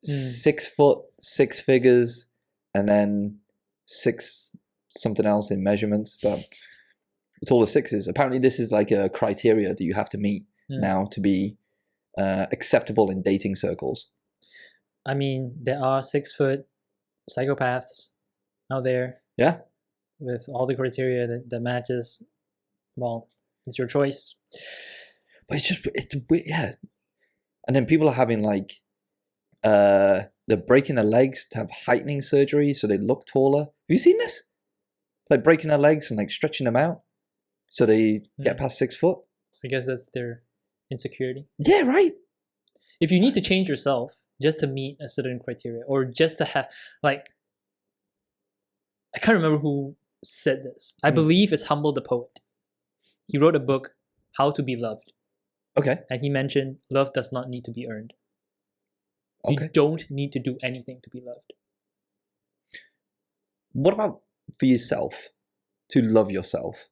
6 foot, 6 figures, and then 6 something else in measurements, but it's all the sixes. Apparently this is like a criteria that you have to meet now to be acceptable in dating circles. I mean, there are 6 foot psychopaths out there. Yeah. With all the criteria that matches. Well, it's your choice. But it's weird, yeah. And then people are having like, they're breaking their legs to have heightening surgery so they look taller. Have you seen this? Like breaking their legs and like stretching them out so they get past 6 foot. I guess that's their insecurity. Yeah, right. If you need to change yourself just to meet a certain criteria, or just to have, like, I can't remember who said this. I believe it's Humble the Poet. He wrote a book, How to Be Loved. Okay. And he mentioned love does not need to be earned. Okay. You don't need to do anything to be loved. What about for yourself, to love yourself?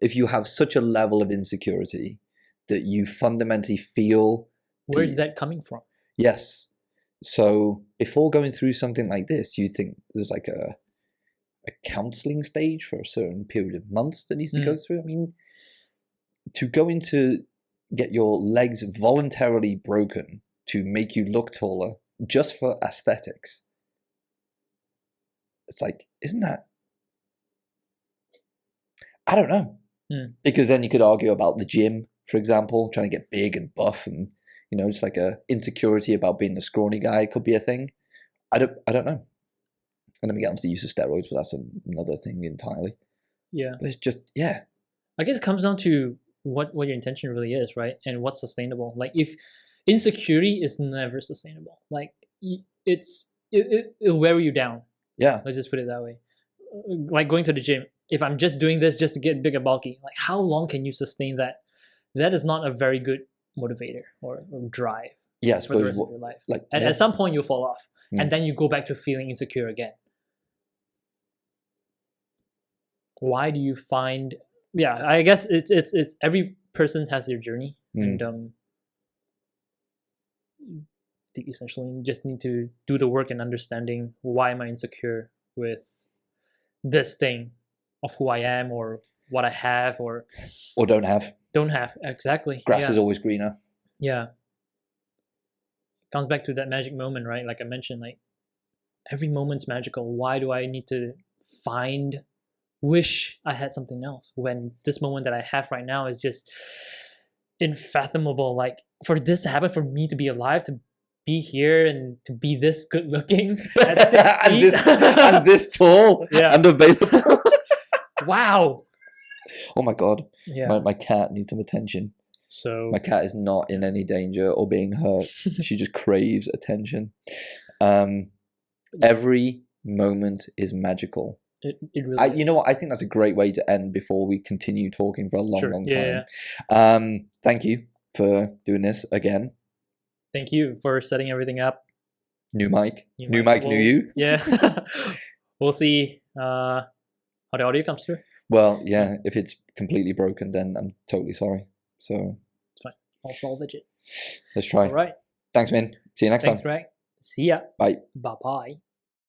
If you have such a level of insecurity that you fundamentally feel... Where is that coming from? Yes. So before going through something like this, you think there's like a counseling stage for a certain period of months that needs to go through? I mean, to go into get your legs voluntarily broken to make you look taller just for aesthetics, it's like, isn't that... I don't know. Because then you could argue about the gym, for example, trying to get big and buff, and it's like a insecurity about being a scrawny guy could be a thing. I don't know. And then we get onto the use of steroids, but that's another thing entirely. Yeah. But it's just, yeah. I guess it comes down to what your intention really is, right? And what's sustainable. Like if insecurity is never sustainable, like it'll wear you down. Yeah. Let's just put it that way. Like going to the gym. If I'm just doing this just to get big and bulky, like how long can you sustain that? That is not a very good motivator or drive Yeah, I for the suppose rest of your life. like And yeah. at some point you'll fall off. Mm. And then you go back to feeling insecure again. Why do you find I guess it's every person has their journey. And you essentially just need to do the work in understanding why am I insecure with this thing of who I am or what I have or don't have. Don't have. Exactly. Grass is always greener. Yeah. Comes back to that magic moment, right? Like I mentioned, like every moment's magical. Why do I need to wish I had something else when this moment that I have right now is just unfathomable? Like for this to happen, for me to be alive, to be here and to be this good looking at 6 feet. and this tall and available. Wow. Oh my god. Yeah. My cat needs some attention. So my cat is not in any danger or being hurt. She just craves attention. Every moment is magical. It really is. You know what? I think that's a great way to end before we continue talking for a long time. Yeah. Thank you for doing this again. Thank you for setting everything up. New mic. New mic, new you. Yeah. We'll see how the audio comes through. Well, yeah, if it's completely broken, then I'm totally sorry. So it's fine. I'll salvage it. Let's try. All right. Thanks, man. See you next time. Thanks, Greg. See ya. Bye. Bye-bye.